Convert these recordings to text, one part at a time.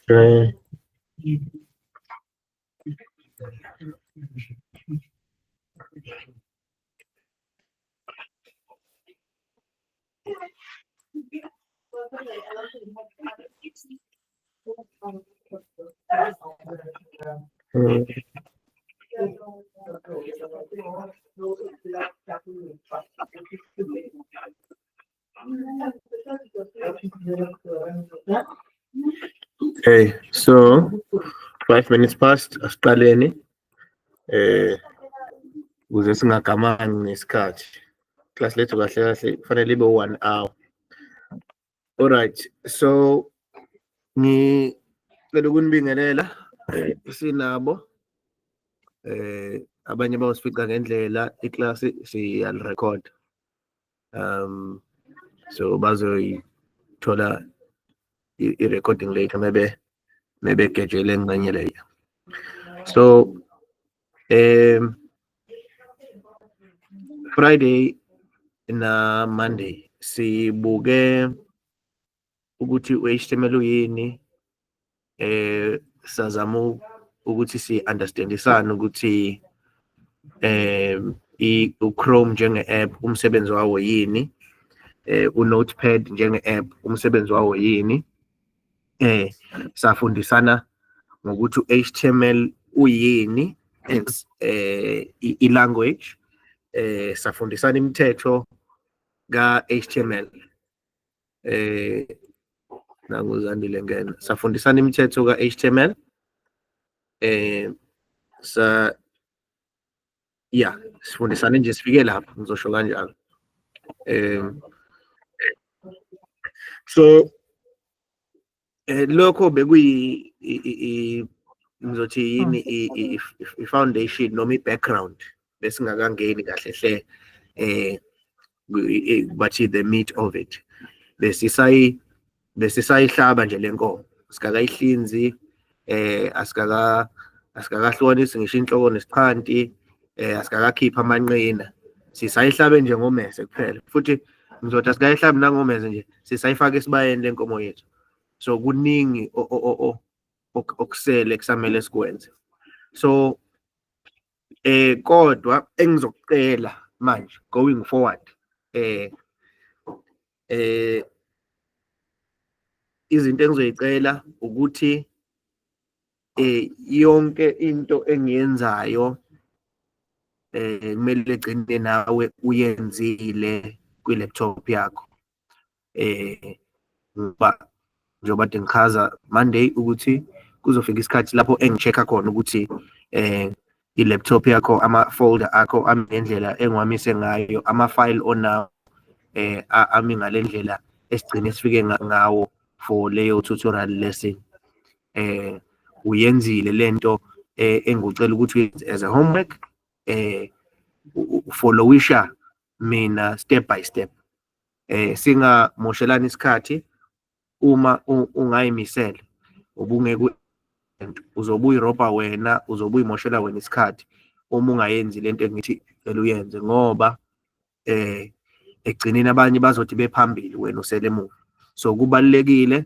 Okay. Mm. Okay, so 5 minutes past asiqaleni ukuze singagamani ngesikhathi. Class lethu kahle kahle kufanele ibe 1 hour. Alright, so ngicela ukunibingelela sinabo abanye bawusifica ngendlela iklasi siyalirecord. So bazoyithola i-recording later maybe gejele engxenye leyo. So Friday na Monday sibuke ukuthi u-HTML uyini, sazama ukuthi si-understandisane ukuthi u-Chrome njenge-app umsebenzi wawo yini, u-Notepad njenge-app umsebenzi wawo yini. Safundisana ngokuthi u-HTML uyini as i-language, safundisana imithetho ka-HTML. Nakuzandile ngena safundisana imithetho ka-HTML. Sifundisane nje sifike lapho, ngizosho kanjalo. So lokho ngizothi yini i-foundation noma i-background besingakangeni kahle hle bathi the meat of it. Besisayihlaba nje lenkomo, sikakayihlinzi, asikakahlukanisi ngisho inhloko nesiphanti, asikakakhipha amanqina, sisayihlabe nje ngomese kuphela. Futhi ngizothi asikayihlabi nangomese nje, sisayifaka esibayeni lenkomo yethu. So kuningi okusele kusamele sikwenze. So kodwa engizokucela manje going forward, izinto engizoyicela ukuthi yonke into engiyenzayo kumele egcine nawe uyenzile kwi-laptop yakho. Ngoba njengoba ngichaza Monday ukuthi kuzofika isikhathi lapho engi-check-a khona ukuthi i-laptop yakho, ama-folder akho ami ngendlela engiwamise ngayo, ama-file onawo ami ngale ndlela esigcine sifike ngawo for leyo tutorial lesson. Uyenzile lento engikucela ukuthi uyenze as a homework, followisha mina step by step. Singamoshelani isikhathi. Uma ungayimisele ubungeke uzobe uyirobha wena, uzobe uyimoshela wena isikhathi uma ungayenzi lento engithi vele uyenze, ngoba ekugcineni abanye bazothi bephambili wena usele emuva. So kubalulekile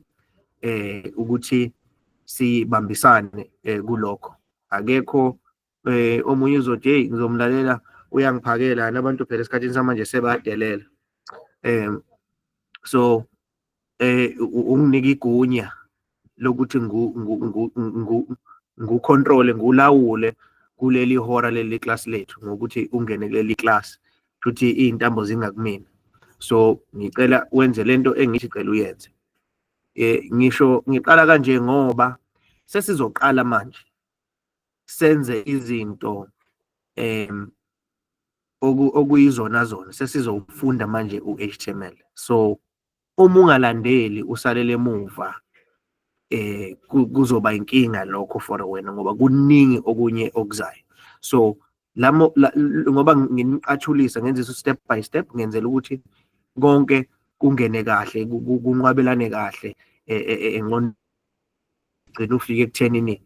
ukuthi sibambisane kulokho. Akekho omunye uzothi hey ngizomlalela uyangiphakela, nabantu phela esikhathini samanje sebayadelela. So unginika igunya lokuthi ngu-control, ngulawule kuleli hora leli class lethu ngokuthi ungene kuleli class futhi iy'ntambo zingakumina. So ngicela wenze lento engithi cela uyenze. Ngisho ngiqala kanje ngoba sesizoqala manje senze izinto okuyizona zona, sesizofunda manje u-HTML. So uma ungalandeli usalele emuva, kuzoba inkinga lokho for wena, ngoba kuningi okunye okuzayo. So ngoba nginicathulisa ngenzisa step by step, ngenzela ukuthi konke kungene kahle, kunqwabelane kahle engqondweni, ugcine ufike ekuthenini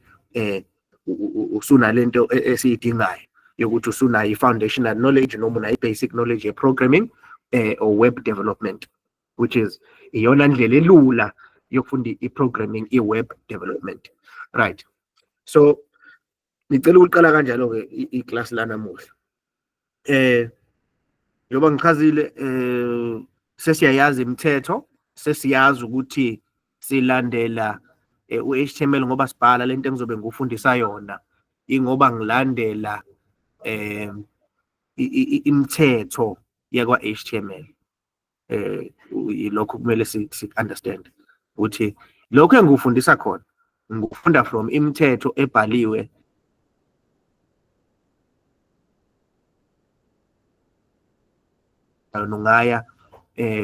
usunalento esiyidingayo. yokuthi usunayo i-foundational knowledge noma unayo i-basic knowledge ye-programming or web development, which is iyona ndlela elula yokufunda i-programming, i-web development. Right. So ngicela ukuqala kanjalo-ke i-class lanamuhla. Njengoba ngichazile, sesiyayazi imithetho, sesiyazi ukuthi silandela u-HTML ngoba sibhala lento engizobe ngufundisa yona, ingoba ngilandela imithetho yakwa-HTML. Lokho kumele si-understand ukuthi lokho engikufundisa khona ngikufunda from imithetho ebhaliwe ungaya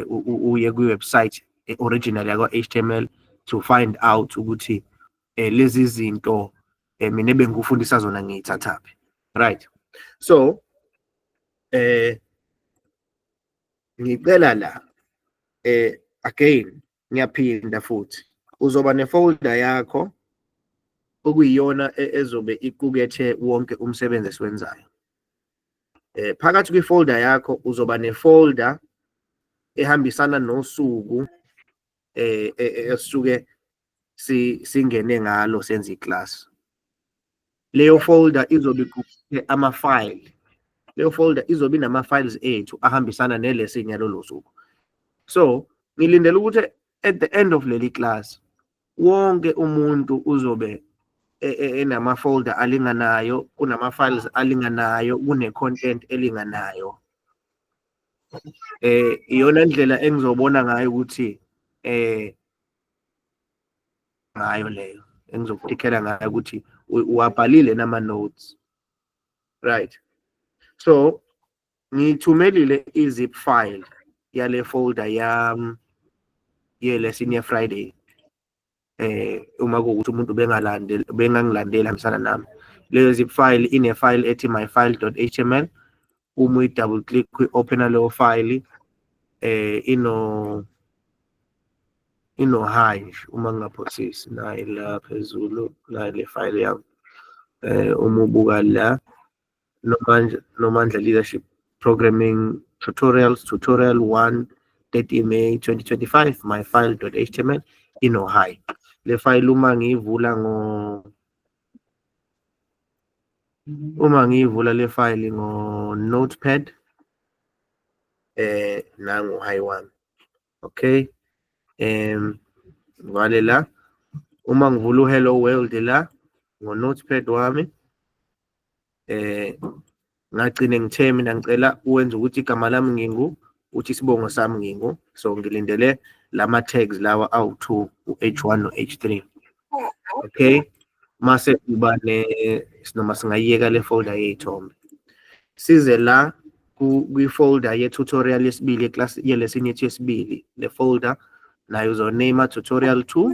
uye kwi-website original yakwa-HTML to find out ukuthi lezi zinto mina ebengikufundisa zona ngiyithathaphi. Right. So ngicela la again ngiyaphinda futhi uzoba nefolder yakho okuyiyona ezobe iqukethe wonke umsebenzi esiwenzayo. Phakathi kwifolder yakho uzoba nefolder ehambisana nosuku esisuke singene ngalo senza iclass. Leyo folder izobe iqukethe ama-file. Leyo folder izobe inama-files ethu ahambisana nelesson yalolo suku. So ngilindele ukuthi at the end of leli class wonke umuntu uzobe enama-folder alinganayo, kunama-files alinganayo, kune-content elinganayo. Iyona ndlela engizobona ngayo ukuthi ngayo leyo engizokutikela ngayo ukuthi uwabhalile nama-notes. Right. So ngithumelile i-zip file yale folder yami ye-lesson ye-Friday. Uma kuwukuthi umuntu bengangilandeli hambisana nami, leyo zip file ine-file ethi myfile.html. Uma uyi-double click kwi-opena leyo file ino hi uma ngingaphosisi nayi la phezulu nayi le file yami. Uma ubuka la Nomandla Leadership Programming Tutorials, Tutorial 1, 30 May 2025, myfile.html ino hi. Le file uma ngiyivula le file ngo Notepad nangu hi wami. Okay. Ngale la uma ngivula hello world la ngo Notepad wami, ngagcine ngithe mina ngicela uwenze ukuthi igama lami ngingu, uthi isibongo sami ngingu. So ngilindele lama tags lawa awu2, u-H1 no-H3. Okay. Mase kuba noma singayiyeka le folder yey'thombe size la kwi-folder ye-tutorial yesibili ye-class ye-lesson yethu yesibili. Le folder nayo uzoname tutorial 2.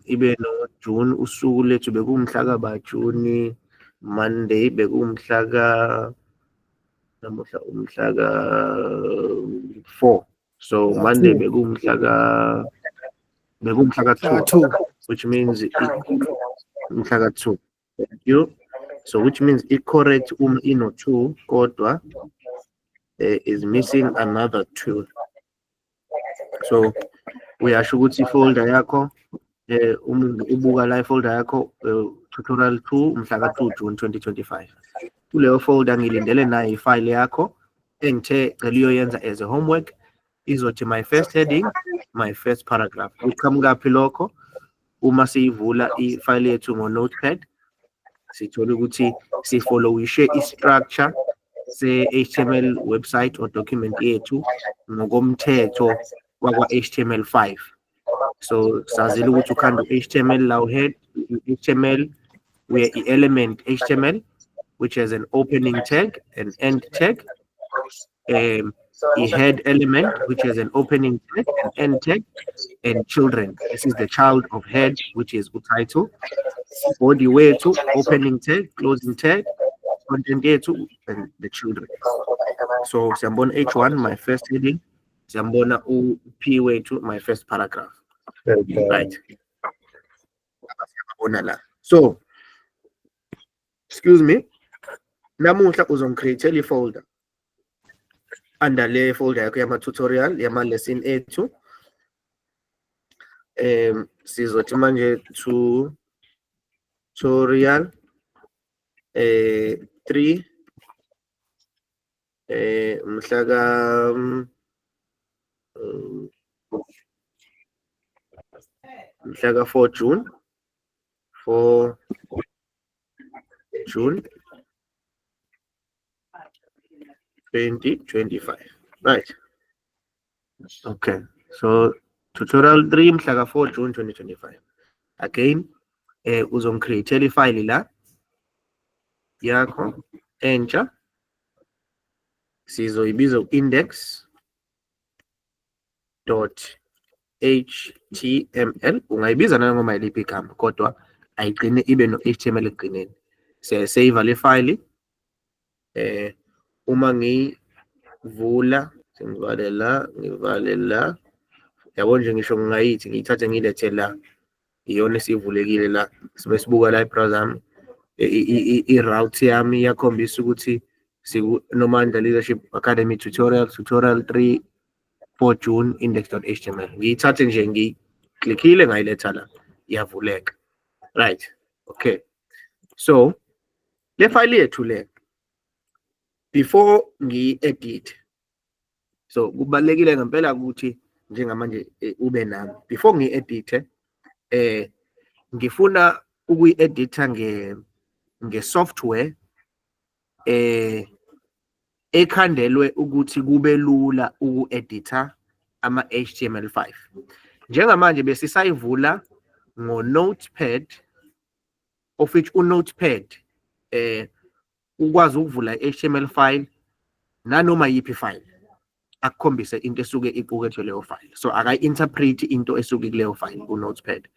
Ibe no June, usuku lethu bekumhla ka June, Monday bekumhla ka namuhla umhla ka 4. So Monday bekumhla ka 2, which means umhla ka 2. Thank you. So which means it correct ino 2 kodwa is missing another 2. So uyasho ukuthi ifolder yakho ubuka la ifolder yakho tutorial 2 mhla ka 2 June 2025. Kuleyo folder ngilindele nayo ifile yakho engithe cela uyoyenza as a homework, izothi my first heading, my first paragraph. Uqhamukaphi lokho? Uma siyivula ifile yethu ngo Notepad sithola ukuthi sifollowishe i-structure se-HTML website or document yethu ngokomthetho wakwa-HTML5. So sazile ukuthi ukhanda u-HTML law head, HTML where element HTML which has an opening tag, an end tag, a head element which has an opening tag, an end tag, and children. This is the child of head, which is title. Body way to opening tag, closing tag, content yethu, and the children. So siyambona H1 my first heading, siyambona P way to my first paragraph. Right. So excuse me, namuhla uzongicreate i-folder under le folder yakho yama-tutorial yama-lesson ethu. Sizothi manje tutorial 3 mhla ka 4 June 2025, right? Okay, so tutorial 3 mhla ka 4 June 2025. Again, uzongicreatela ifile la yakho entsha, sizoyibiza index.html. Ungayibiza nanoma yiliphi igama kodwa ayigcine ibe no-html ekugcineni. Siyayisave le file. Uma ngivula, ngivale la, yabo nje ngisho ngingayithi ngiyithathe ngilethe la, iyona esivulekile la, sibe sibuka la ibrowser yami, i-route yami iyakhombisa ukuthi Nomandla Leadership Academy tutorial 3 4 June index.html. Ngiyithathe nje ngiyiklikhile ngayiletha la, iyavuleka, right? Okay, so le file yethu le, before ngiyi-edit, so kubalulekile ngempela ukuthi njengamanje ube nami. Before ngiyi-edithe, ngifuna ukuyi-editha nge-software ekhandelwe ukuthi kube lula uku-editha ama-HTML5. Njengamanje besisayivula ngo-Notepad, of which uNotepad ukwazi ukuvula i-HTML file nanoma yiphi file, akukhombise into esuke iqukethwe leyo file. So akayi-interpret into esuke kuleyo file uNotepad.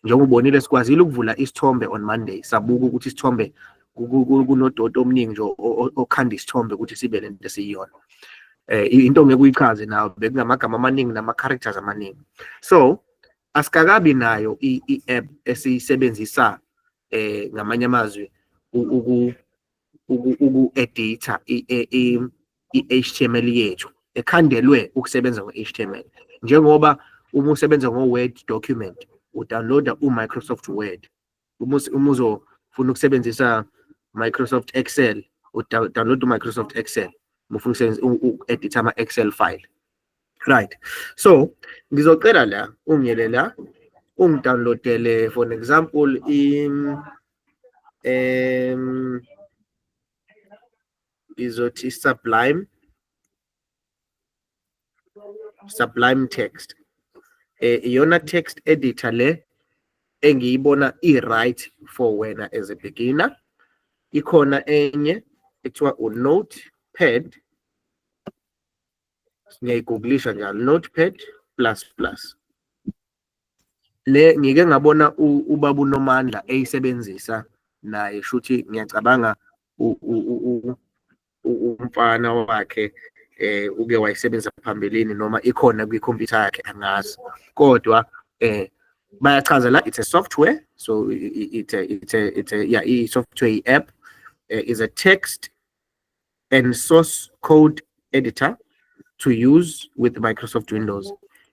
Njengoba ubonile sikwazile ukuvula isithombe on Monday, sabuka ukuthi isithombe kunododo omningi nje okhanda isithombe ukuthi sibe lento esiyiyona. Into ngeke uyichaze nawe, bekunamagama amaningi nama-characters amaningi. So asikakabi nayo i-app esiyisebenzisa ngamanye amazwi uku-editha i-HTML yethu ekhandelwe ukusebenza ngo-HTML. Njengoba uma usebenza ngo-Word document, udownloada u-Microsoft Word. Uma uzofuna ukusebenzisa Microsoft Excel, udownload u-Microsoft Excel. Uma ufuna uku-editha ama-Excel file, right? So ngizocela la ungiyele la ungidownloadele, for example, izothi Sublime Text. Iyona text editor le engiyibona i-right for wena as a beginner. Ikhona enye ekuthiwa uNotepad, ngiyayiguglisha njalo, Notepad++. Le ngike ngabona ubaba uNomandla eyisebenzisa naye, shuthi ngiyacabanga umfana wakhe uke wayisebenzisa phambilini noma ikhona kwikhompyutha yakhe, angazi. Kodwa bayachaza la, it's a software, so it's a software app, is a text and source code editor to use with Microsoft Windows.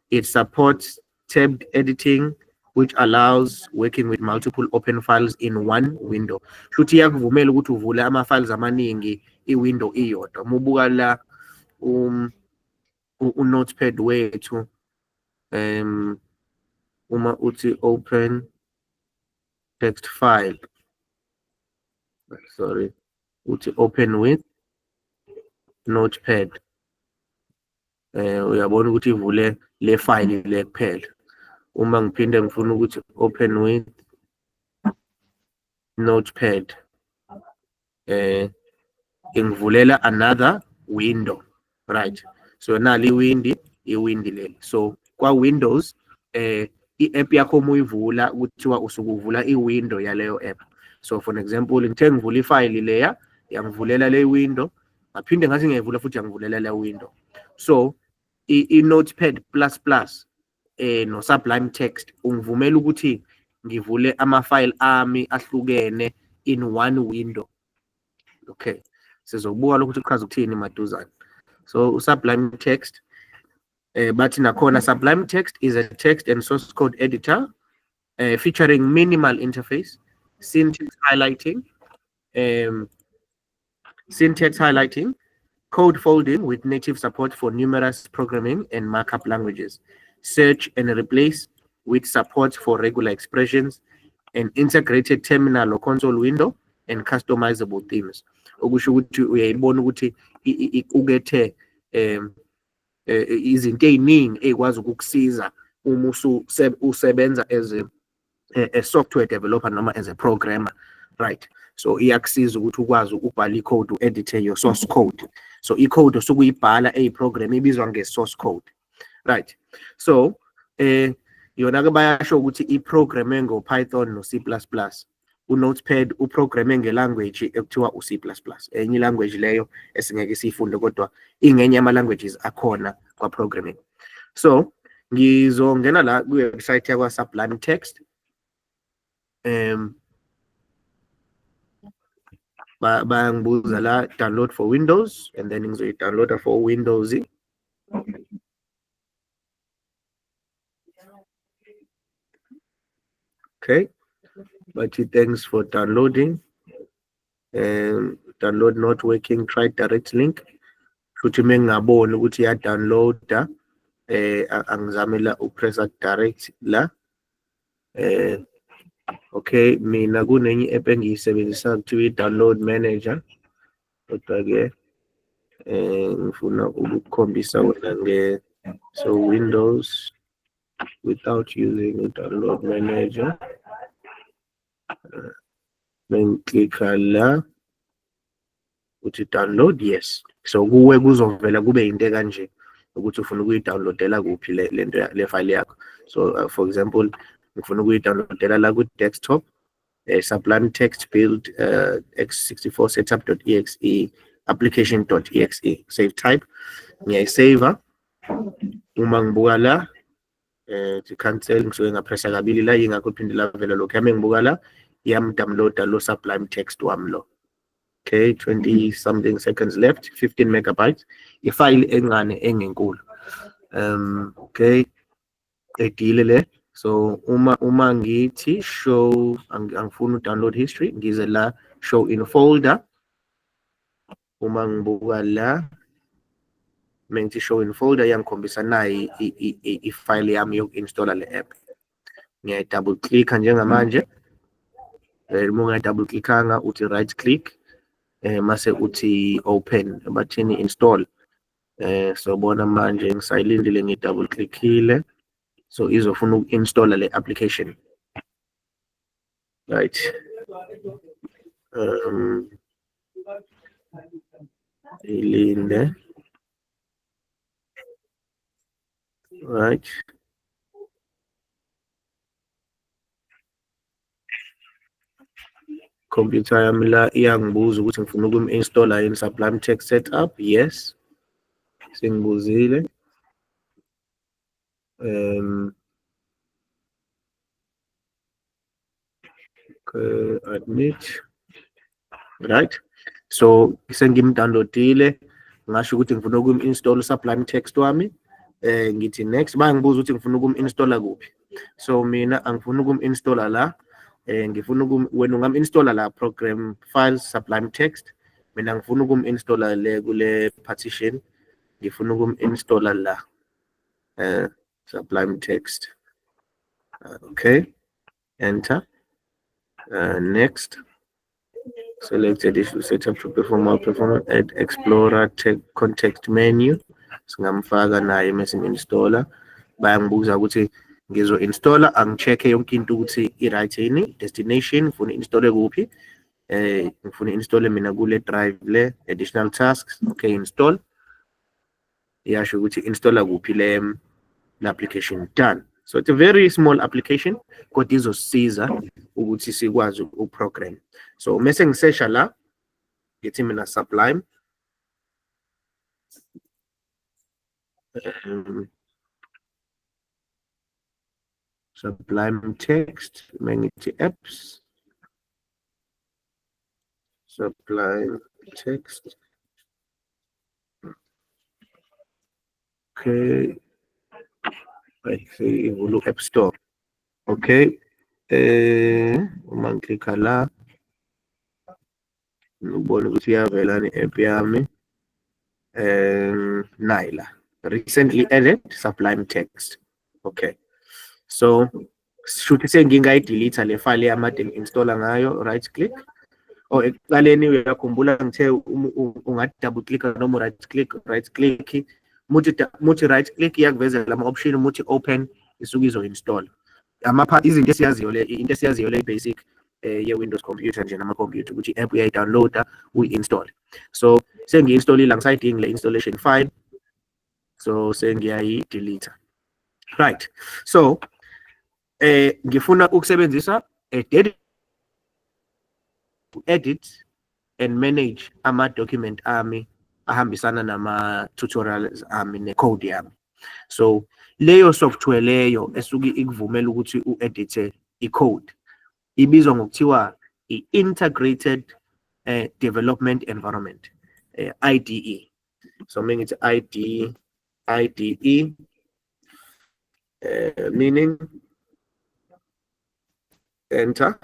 It supports tabbed editing, which allows working with multiple open files in one window. Shuthi yakuvumela ukuthi uvule ama-files amaningi i-window iyodwa. Mubuka la uNotepad wethu, uma uthi open text file, sorry, uthi open with Notepad, uyabona ukuthi ivule le file le kuphela. Uma ngiphinde ngifuna ukuthi open with Notepad, ingivulela another window, right? So nali iwindi leli. So kwa Windows, i-app yakho uma uyivula kuthiwa usukuvula i-window yaleyo app. So for example, ngithe ngivula ifile leya, yangivulela le window, ngaphinde ngathi ngiyivula futhi yangivulela le window. So i-Notepad++ no Sublime Text ungivumela ukuthi ngivule ama-file ami ahlukene in one window. Okay, sizobuka lokhu kuchaza ukuthini maduzane. So Sublime Text, but nakhona Sublime Text is a text and source code editor featuring minimal interface, syntax highlighting, code folding with native support for numerous programming and markup languages, search and replace with support for regular expressions, an integrated terminal or console window, and customizable themes. Okusho ukuthi uyayibona ukuthi ukethe izinto eziningi ezikwazi ukukusiza uma usebenza as a software developer noma as a programmer, right? So iyakusiza ukuthi ukwazi ukubhala icode, u-edithe your source code. So icode osukuyibhala eyiprogram ibizwa nge-source code, right? So yona-ke bayasho ukuthi iprogramme ngo-Python no-C++. U-Notepad uprogramme nge-language ekuthiwa u-C++. Enye ilanguage leyo esingeke siyifunde kodwa ingenye yama-languages akhona kwa-programming. So ngizongena la kwi-website yakwa Sublime Text. Bayangibuza la download for Windows, and then ngizoyi-downloada for Windows. Okay, but thanks for downloading. Download not working, try direct link. Futhi mengingaboni ukuthi ya-downloada angizamela upressa direct la. Okay, mina kunenye i-app engiyisebenzisa kuthiwa i-download manager, kodwa-ke ngifuna ukukhombisa wena so Windows without using a download manager. Mengiklikha la uthi download, yes. So kuwe kuzovela kube into kanje ukuthi ufuna ukuyi-downloadela kuphi lento le file yakho. So for example, ngifuna ukuyi-downloadela la ku-desktop, Sublime Text build x64 setup.exe application.exe. Save type, ngiyayisave. Uma ngibuka la cancel, ngisuke ngapressa kabili la yingakho phinde lavela lokho. Yami ngibuka la yam-downloada lo Sublime Text wami lo. Okay, 20 something seconds left, 15 megabytes. Ifile encane engenkulu. Okay, edile le. So uma ngithi show, angifuna download history, ngize la show in folder. Uma ngibuka la mengithi show in folder yangikhombisa nayi ifile yami yoku-installa le app. Ngiya-double click njengamanje. Uma unga-double clickanga uthi right click, mase uthi open, bathini install. So bona manje ngisayilindile, ngi-double clickile. So izofuna uku-installa le application, right? Ilinde, right? Computer yami la iyangibuza ukuthi ngifuna ukum-installa in Sublime Text setup. Yes, sengibuzile. Admit, right? So sengimdownloadile, ngasho ukuthi ngifuna ukum-install Sublime Text wami. Ngithi next, bangibuza ukuthi ngifuna ukum-installa kuphi. So mina angifuna ukum-installa la. Ngifuna wena ungam-installa la program files Sublime Text. Mina ngifuna ukum-installa le kule partition. Ngifuna ukum-installa la Sublime Text. Okay, enter. Next, select additional setup to perform our performance, add explorer context menu. Singamfaka naye mese installer. Bayangibuza ukuthi ngizo-installa, angicheck-e yonke into ukuthi i-right yini, destination, ngifuna installe kuphi. Ngifuna installe mina kule drive le, additional tasks. Okay, install. Iyasho ukuthi installa kuphi le application. Done. So it's a very small application, kodwa izosiza ukuthi sikwazi ukuprogram. So mase ngisesha la, ngithi mina Sublime. Sublime Text, manage apps. Sublime Text. Okay. Right, say ivula App Store. Okay. Uma ngiklikha la ubone ukuthi iyavela ne-app yami. Naila. Recently added Sublime Text. Okay. So shuthi sengingayidilitha le file yamade ngi-installa ngayo, right click. Ekuqaleni uyakhumbula ngithe ungathi double click noma right click. Muthi right click iyakuvezela ama-option, muthi open isuke izo-install. Izinto esiyaziyo into esiyaziyo le basic ye-Windows computer nje nama-computer ukuthi i-app uyayi-downloada uyi-install. So sengiyi-installile angisayidingi le installation file, so sengiyayi-delete. Right, so ngifuna ukusebenzisa edit and manage ama-document ami ahambisana nama-tutorials ami ne-code yami. So leyo software leyo esuke ikuvumela ukuthi u-edithe i-code ibizwa ngokuthiwa i-Integrated Development Environment, IDE. So meaning it's IDE, meaning enter.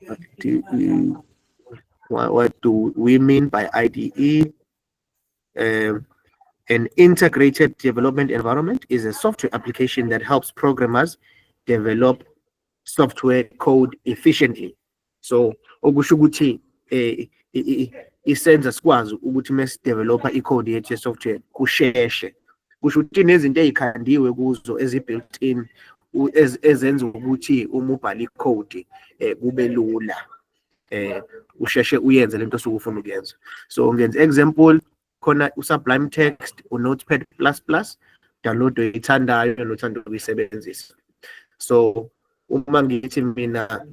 IDE. What do we mean by IDE? An integrated development environment is a software application that helps programmers develop software code efficiently. So okusho ukuthi isenza sikwazi ukuthi mesidevelopa icode yethu ye-software kusheshe. Kusho ukuthi nezinto ezikhandiwe kuzo ezi-built-in ezenza ukuthi uma ubhala icode kube lula. Usheshe uyenze lento osuke ufuna ukuyenza. So ngenza example khona uSublime Text, uNotepad++, download oyithandayo nothanda ukuyisebenzisa. So uma ngithi mina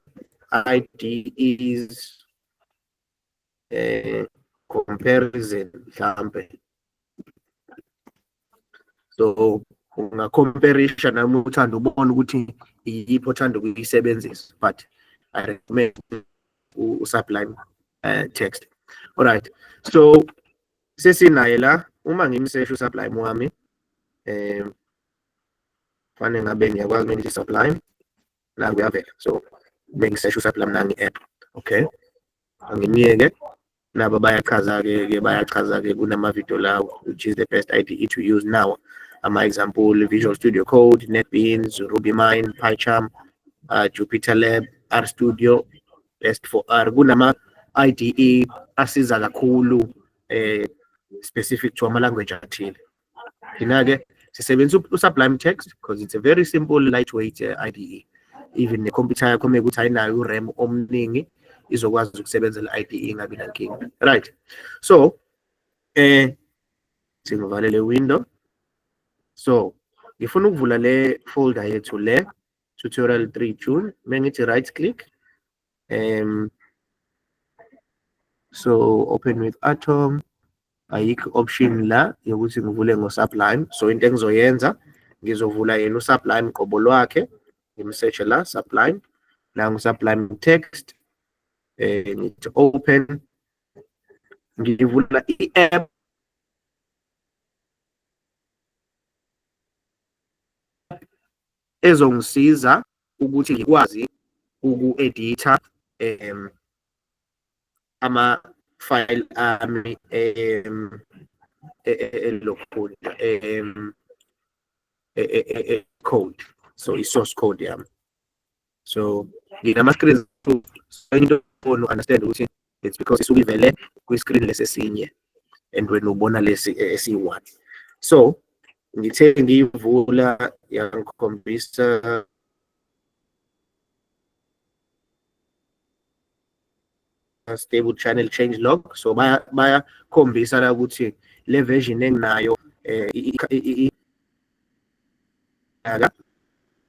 IDEs comparison mhlambe, so ungacomparisha nami uthanda ubona ukuthi iyiphi othanda ukuyisebenzisa, but I recommend uSublime Text. All right, so sesinaye la uma ngimsesha uSublime wami fanele ngabe ngiyakwazi manje Sublime la kuyavela. So bengisesha uSublime nangi app. Okay, angimiyeke nabo bayachaza-ke kunama-video lawo which is the best IDE to use now. Ama-example Visual Studio Code, NetBeans, RubyMine, PyCharm, JupyterLab, RStudio, Best4R. Kunama-IDE asiza kakhulu specific to ama-language athile. Thina-ke sisebenzisa uSublime Text because it's a very simple, lightweight IDE. Even ne-computer yakho mekuthi ayinayo u-RAM omningi izokwazi ukusebenzela IDE ingabi nankinga. Right, so singivale le window. So ngifuna ukuvula le folder yethu le tutorial 3 June. Mengithi right click, so open with Atom. Ayikho option la yokuthi ngivule ngoSublime. So into engizoyenza ngizovula yena uSublime qobo lwakhe, ngimsearch la Sublime, la nguSublime Text, ngithi open, ngivula i-app ezongisiza ukuthi ngikwazi uku-editha ama-file ami code, so i-source code yami. So nginama-screens, so into understand ukuthi it's because isuke ivele kwi-screen lesesinye and wena ubona lesi esi-one. So ngithe ngiyivula yangikhombisa stable channel change log. So bayakhombisa la ukuthi le version enginayo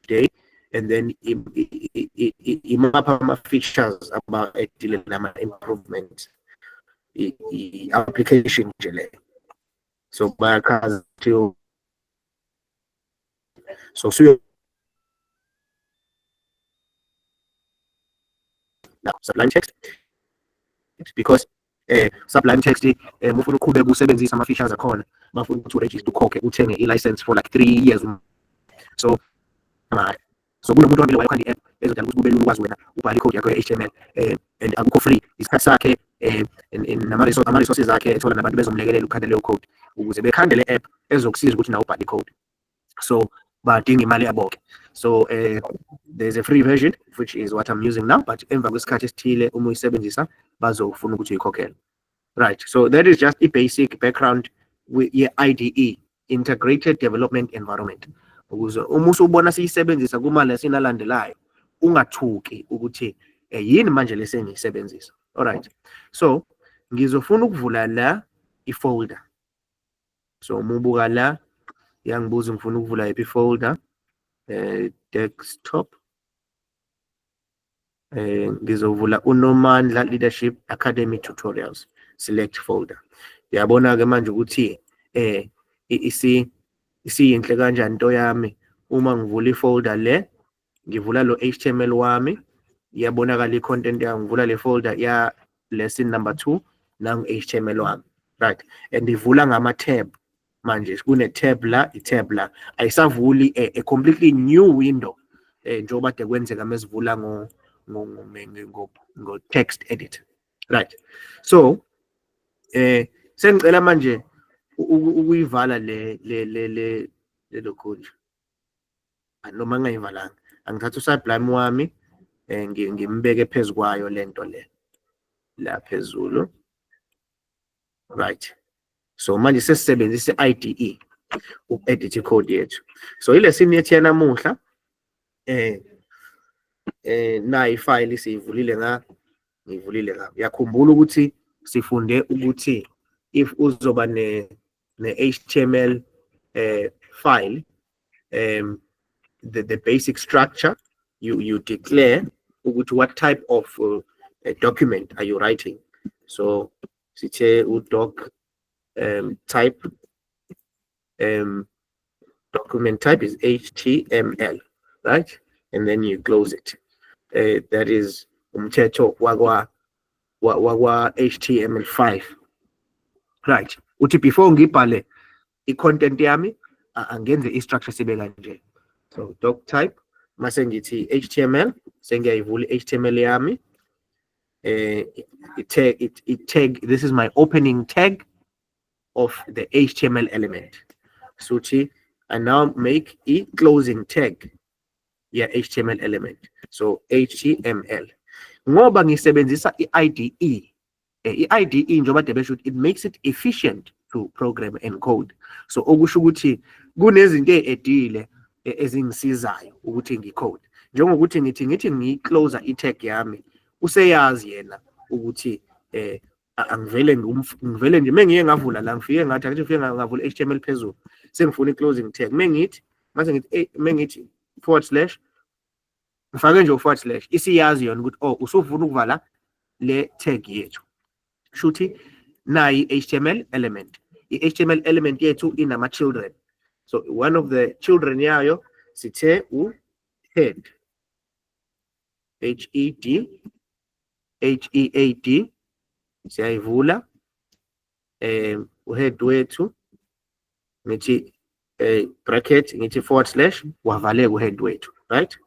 day, and then imap ama-features edile nama-improvement i-application nje le. So bayachaza so Now, Sublime Text, because Sublime Text mufuna uqhubeka usebenzisa ama-features akhona, bafuna ukuthi uregister ukhokhe uthenge i-license for like 3 years. So so kunomuntu wamele wayokhanda i-app ezodala ukuthi kube lula ukwazi wena ubhale icode yakho ye-HTML and akukho free, isikhathi sakhe ama-resources akhe ethola nabantu bezomlekelela ukukhanda leyo code ukuze bekhande le app ezokusiza ukuthi nawe ubhale icode. So badinga imali yabo-ke. So there's a free version which is what I'm using now, but emva kwesikhathi esithile uma uyisebenzisa bazofuna ukuthi uyikhokhele. Right, so that is just a basic background with ye-IDE, Integrated Development Environment. Ukuze uma usubona siyisebenzisa kuma lesson alandelayo ungathuki ukuthi yini manje lesengiyisebenzisa. Alright, so ngizofuna ukuvula la i-folder. So uma ubuka la yangibuza ngifuna ukuvula yiphi folder, desktop. Ngizovula uNomandla Leadership Academy Tutorials, select folder. Yabona ke manje ukuthi isiyinhle kanjani into yami uma ngivula ifolder le, ngivula lo HTML wami, iyabonakala i-content yami, ngivula le folder ya lesson number 2 nangu HTML wami, right? And ngivula ngama tab. Manje kune tab la, i-tab la ayisavuli a completely new window njengoba de kwenzeka mesivula ngo text edit, right? So sengicela manje ukuyivala le code noma ngayivalanga, angithatha uSublime wami ngimbeke phezukwayo lento le la phezulu, right? So manje sesisebenzisa i-IDE uku-edit icode yethu. So ilesson yethu yanamuhla na ifile siyivulile ngivulile nga. Yakhumbula ukuthi sifunde ukuthi if uzoba ne HTML file, the basic structure, you declare ukuthi what type of document are you writing. So sithe udoc type, document type is HTML, right? And then you close it. That is umthetho wakwa HTML5, right? Uthi before ngibhale i-content yami angenze i-structure sibe kanje. So doc type mase ngithi HTML, sengiyayivula HTML yami, tag, this is my opening tag of the HTML element. So I now make a closing tag, yeah, HTML element. So HTML. Ngoba ngisebenzisa i-IDE. I-IDE njengoba debesho it makes it efficient to program and code. So okusho ukuthi kunezinto edile ezingisizayo ukuthi ngicode. Njengokuthi ngithi ngiclose i-tag yami, useyazi yena ukuthi angivele nje mengiye ngavula la ngifike ngathi ngifike ngavula HTML phezulu sengifuna i-closing tag, mengithi // ngifake nje / isiyazi yona ukuthi usufuna ukuvala le tag yethu. Shuthi nayi HTML element, i-HTML element yethu inama children. So one of the children yayo sithe head, HEAD, siyayivula uhead wethu ngithi bracket, ngithi / wavaleka uhead wethu, right?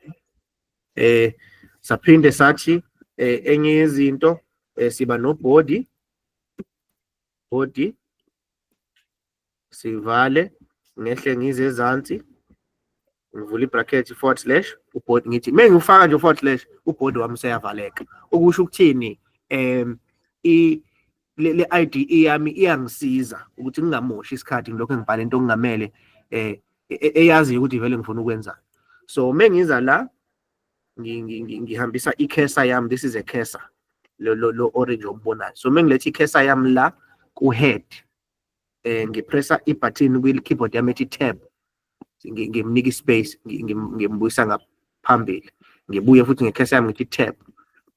Saphinde sathi enye izinto siba no body sivale ngehle ngize ezansi ngivula i-bracket / ubody, ngithi mengifaka nje / ubody wami seyavaleka. Okusho ukuthini, le IDE yami iyangisiza ukuthi ngingamoshi isikhathi ngilokho ngibhala into ongamele eyazi ukuthi vele ngifuna ukwenza. So mengiza la ngihambisa i-cursor yami, this is a cursor lo orange obubonayo. So mengiletha i-cursor yami la ku head, ngipressa i-button kwi-keyboard yami ethi tab, ngimnika i-space, ngimbuyisa ngaphambili, ngibuye futhi nge-cursor yami ngithi tab,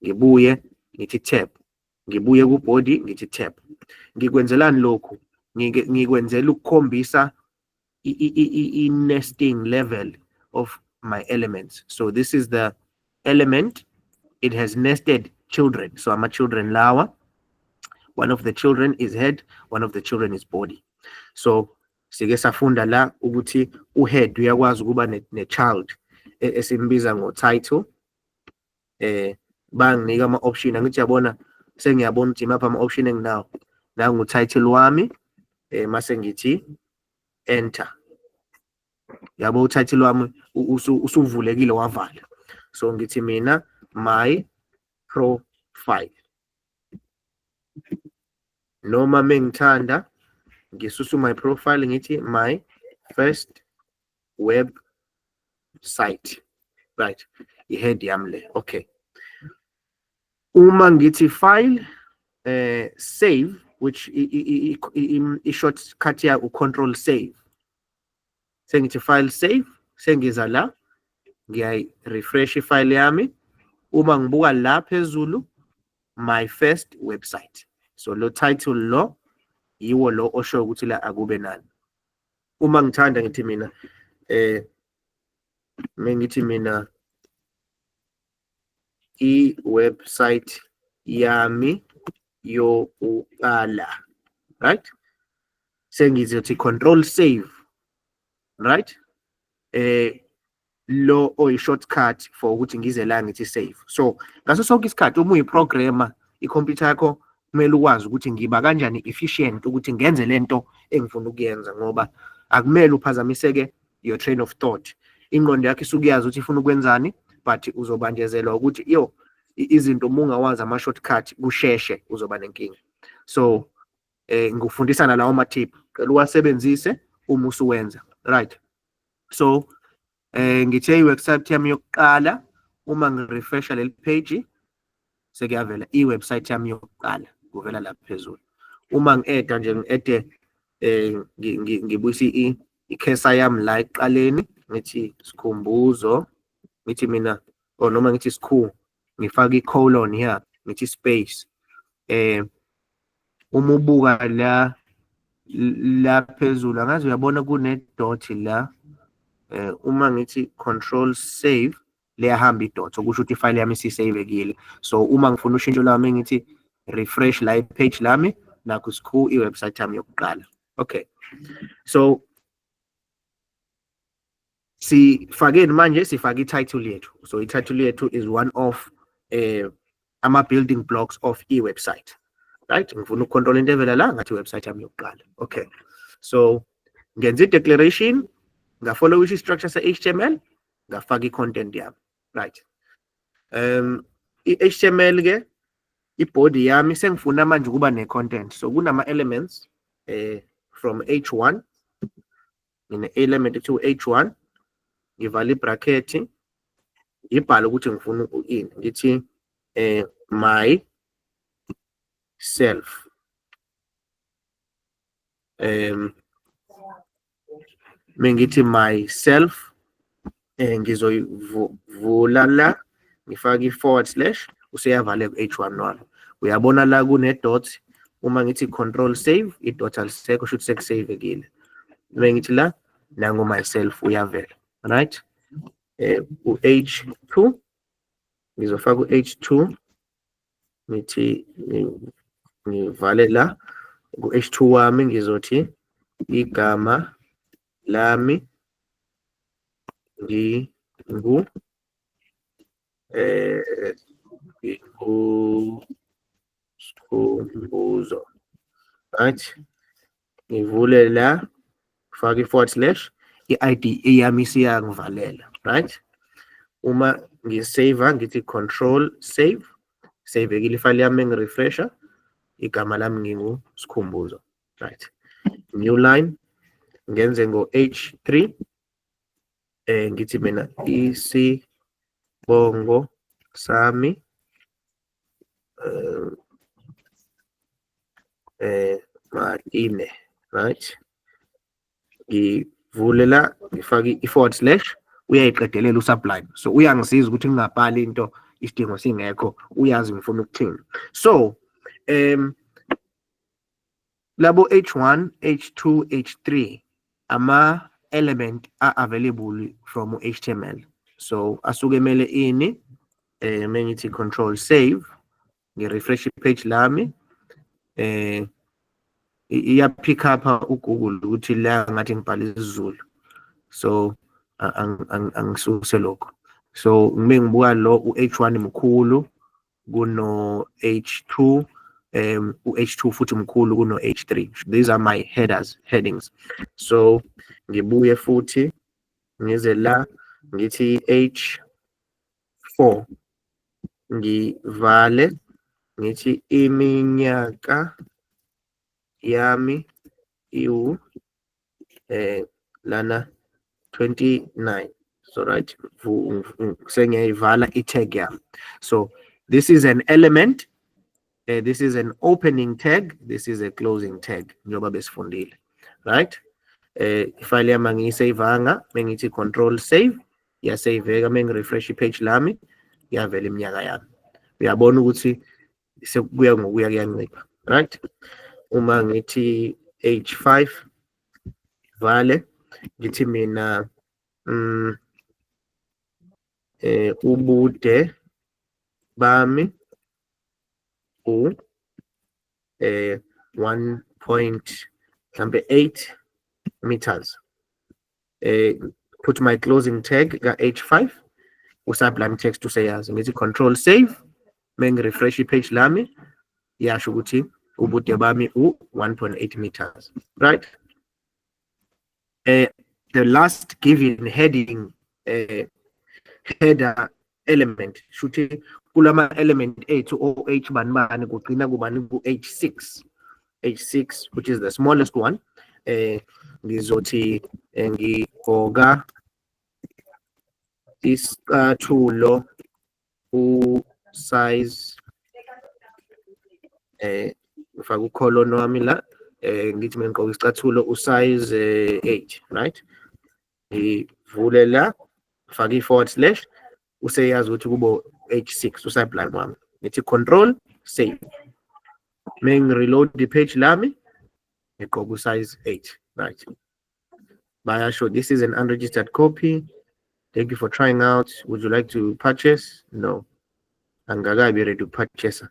ngibuye ngithi tab, ngibuye ku body ngithi tab. Ngikwenzelani lokhu? Ngikwenzela ukukhombisa i-nesting level of my elements. So this is the element, it has nested children. So ama-children lawa, one of the children is head, one of the children is body. So sike safunda la ukuthi uhead uyakwazi ukuba ne-child esimbiza ngo-title. Banginika ama-option, angithi yabona sengiyabona ukuthi mapha ama-option enginawo. Nangu-title wami, mase ngithi enter. Yabo utitle wami usuvulekile wavala. So ngithi mina my profile. Noma mengithanda ngisusu my profile ngithi my first website. Right. I-head yami le. Okay. Uma ngithi file save, which i-shortcut ya u-control save. Sengithi file save, sengiza la, ngiyayi-refresh ifile yami. Uma ngibuka la phezulu, my first website. So lo title lo, yiwo lo osho ukuthi la akube nani. Uma ngithanda ngithi mina, mengithi mina, i-website yami yokuqala, right? Sengizothi control save, right? Lo oyi-shortcut for ukuthi ngize la ngithi save. So ngaso sonke isikhathi uma uyi-programmer, i-computer yakho kumele ukwazi ukuthi ngiba kanjani efficient ukuthi ngenze lento engifuna ukuyenza, ngoba akumele uphazamiseke your train of thought. Ingqondo yakho isuke yazi ukuthi ifuna ukwenzani, but uzobanjezelwa ukuthi izinto uma ungawazi ama-shortcut kusheshe uzoba nenkinga. So ngikufundisa lawo ma-tip, cela uwasebenzise uma usuwenza, right? So ngithe i-website yami yokuqala, uma ngirefresha leli page sekuyavela i-website yami yokuqala, kuvela lapha phezulu. Uma ngi-eda nje ngi-ede ngibuyisa i-cursor yami la ekuqaleni, ngithi Sikhumbuzo, ngithi mina, or noma ngithi Sikhu, ngifaka i-colon here, ngithi space. Uma ubuka la phezulu, angazi uyabona kune-dot la. Uma ngithi control save, liyahamba i-dot, okusho ukuthi ifile yami isisavekile. So uma ngifuna ushintsho lami ngithi refresh la page lami, nakho Sikhu i-website yami yokuqala. Okay. So sifakeni manje, sifake i-title yethu. So i-title yethu is one of ama-building blocks of i-website, right? Ngifuna ukucontrol into evela la, ngathi i-website yami yokuqala. Okay. So ngenza i-declaration, ngafollow i-structure se-HTML, ngafaka i-content yami, right? I-HTML ke, i-body yami sengifuna manje ukuba ne-content. So kunama-elements from H1, ngine-element to H1, ngivala i-bracket, ngibhale ukuthi ngifuna in, ngithi my self. Mengithi myself, ngizoyivula la, ngifake i-/, useyavaleka H1 wami. Uyabona la kune-dot, uma ngithi control save, i-dot alisekho, should sekusavekile. Mengithi la, nangu myself uyavela, right? U-H2, ngizofaka u-H2, ngithi ngivale la, ku-H2 wami ngizothi igama lami Sikhumbuzo, right? Ngivule la, fake i-/, i-ID yami isiyangivalela, right? Uma ngisave ngithi control save, savekile ifile yami, ngirefresha, igama lami nginguSikhumbuzo, right? New line, ngenze ngo-H3, ngithi mina isibongo sami Matine, right? Ngivule la, ngifake i-/, uyayiqedelela uSublime. So uyangisiza ukuthi ngingabhali into isidingo singekho, uyazi ngifuna ukuthini. So labo H1, H2, H3 ama-element are-available from HTML. So asuke mele ini, mengithi control save, ngi-refresh page lami, iya-pick up uGoogle ukuthi la ngathi ngibhala isiZulu, so angisuse lokho. So uma ngibuka lo u-H1 mkhulu kuno H2, u-H2 futhi mkhulu kuno H3. These are my headings. So ngibuye futhi ngize la ngithi H4 ngivale ngithi iminyaka yami iwu lana 29. So right, sengiyayivala i-tag yami. So this is an element, this is an opening tag, this is a closing tag njengoba besifundile, right? Ifile yami ngiyisavanga, mengithi control save, yasaveka. Mengirefresh page lami yavela iminyaka yami. Uyabona ukuthi sekuya ngokuya kuyancipha, right? Uma ngithi H5 vale, ngithi mina ubude bami u 1.8 meters. Put my closing tag ka H5, usublime text useyazi. Ngithi control save, mengirefresh page lami yasho ukuthi ubude bami u 1.8 meters, right? The last given heading header element shuthi kulama element ethu OH bani kugcina kubani ku H6, which is the smallest one. Ngizothi ngigoka isicathulo size ngifaka ucolon wami la, ngithi mengigoka isicathulo size 8, right? Ngivule la, ngifaka i// useyazi ukuthi kubo H6 usublime wami. Ngithi control save, reload the page lami ngigoka size 8, right? Bayasho this is an unregistered copy. Thank you for trying out. Would you like to purchase? No, angakabi ready to purchase.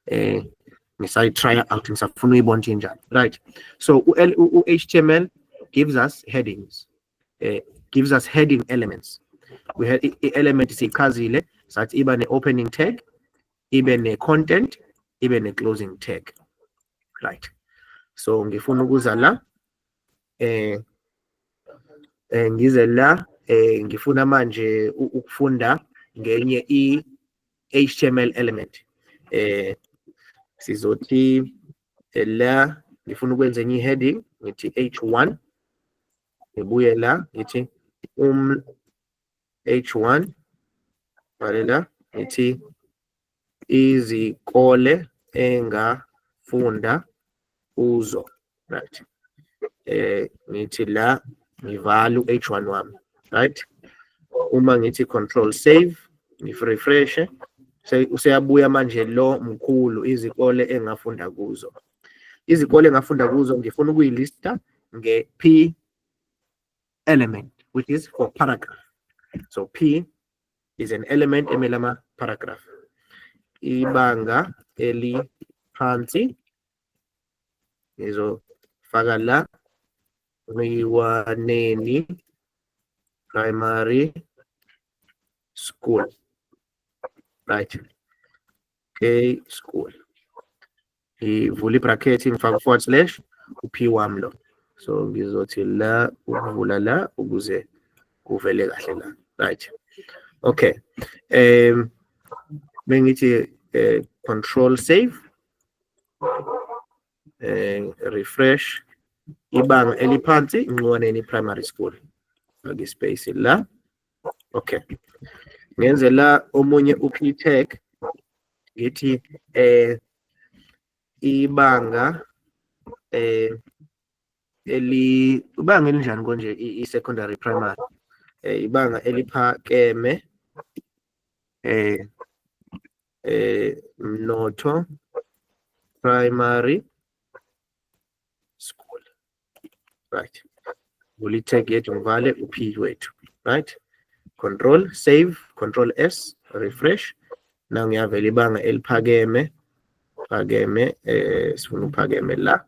Ngisay try out ngisafuna uyibona njani, right? So HTML gives us headings, gives us heading elements. We had element sichazile sathi iba ne opening tag, ibe ne content, ibe ne closing tag, right? So ngifuna ukuza la ngize la ngifuna manje ukufunda ngenye i-HTML element. Sizothi la ngifuna ukwenza enye heading, ngithi H1, ngibuye la ngithi H1 valela ngithi izikole engafunda kuzo, right? Ngithi la ngivala H1 wami, right? Uma ngithi control save, ngifrefresh, useyabuya manje lo mkhulu, izikole engafunda kuzo. Izikole engafunda kuzo ngifuna ukuyilista nge-P element, which is for paragraph. So P is an element emele ama-paragraph. Ibanga eliphansi ngizofaka la Mwiwaneni Primary School, right? Okay, school. Ivula bracket ngifaka / u-P wami lo. So ngizothi la uvula la ukuze kuvele kahle la, right? Okay. Mengithi control save, refresh, ibanga eliphansi Mwiwaneni Primary School. Faka space la. Okay. Ngenze la omunye u-P tag ngithi ibanga ibanga elinjani konje i-secondary primary, ibanga eliphakeme Mnotho Primary School, right? Uli tag yethu ngivale u-P wethu, right? Control save, control S, refresh. Now ngiyavela ibanga eliphakeme Phakeme, sifuna uphakeme la,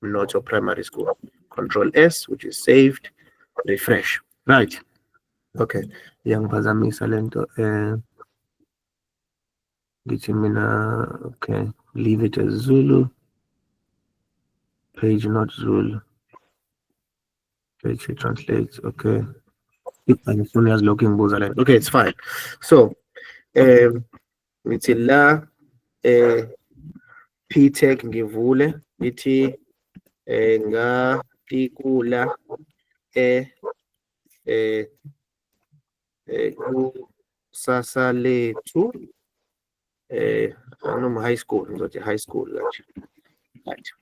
Noto Primary School. Control S, which is saved, refresh. Right. Okay. Iyangiphazamisa lento. Ngithi mina, okay, leave it as Zulu. Page not Zulu. Page translates, okay. Angifuni yazi lokho engibuza lento. Okay, it's fine. So, ngithi la P-Tech ngivule, ngithi ngatikula kusasa lethu noma high school, ngizothi high school kanje. Right.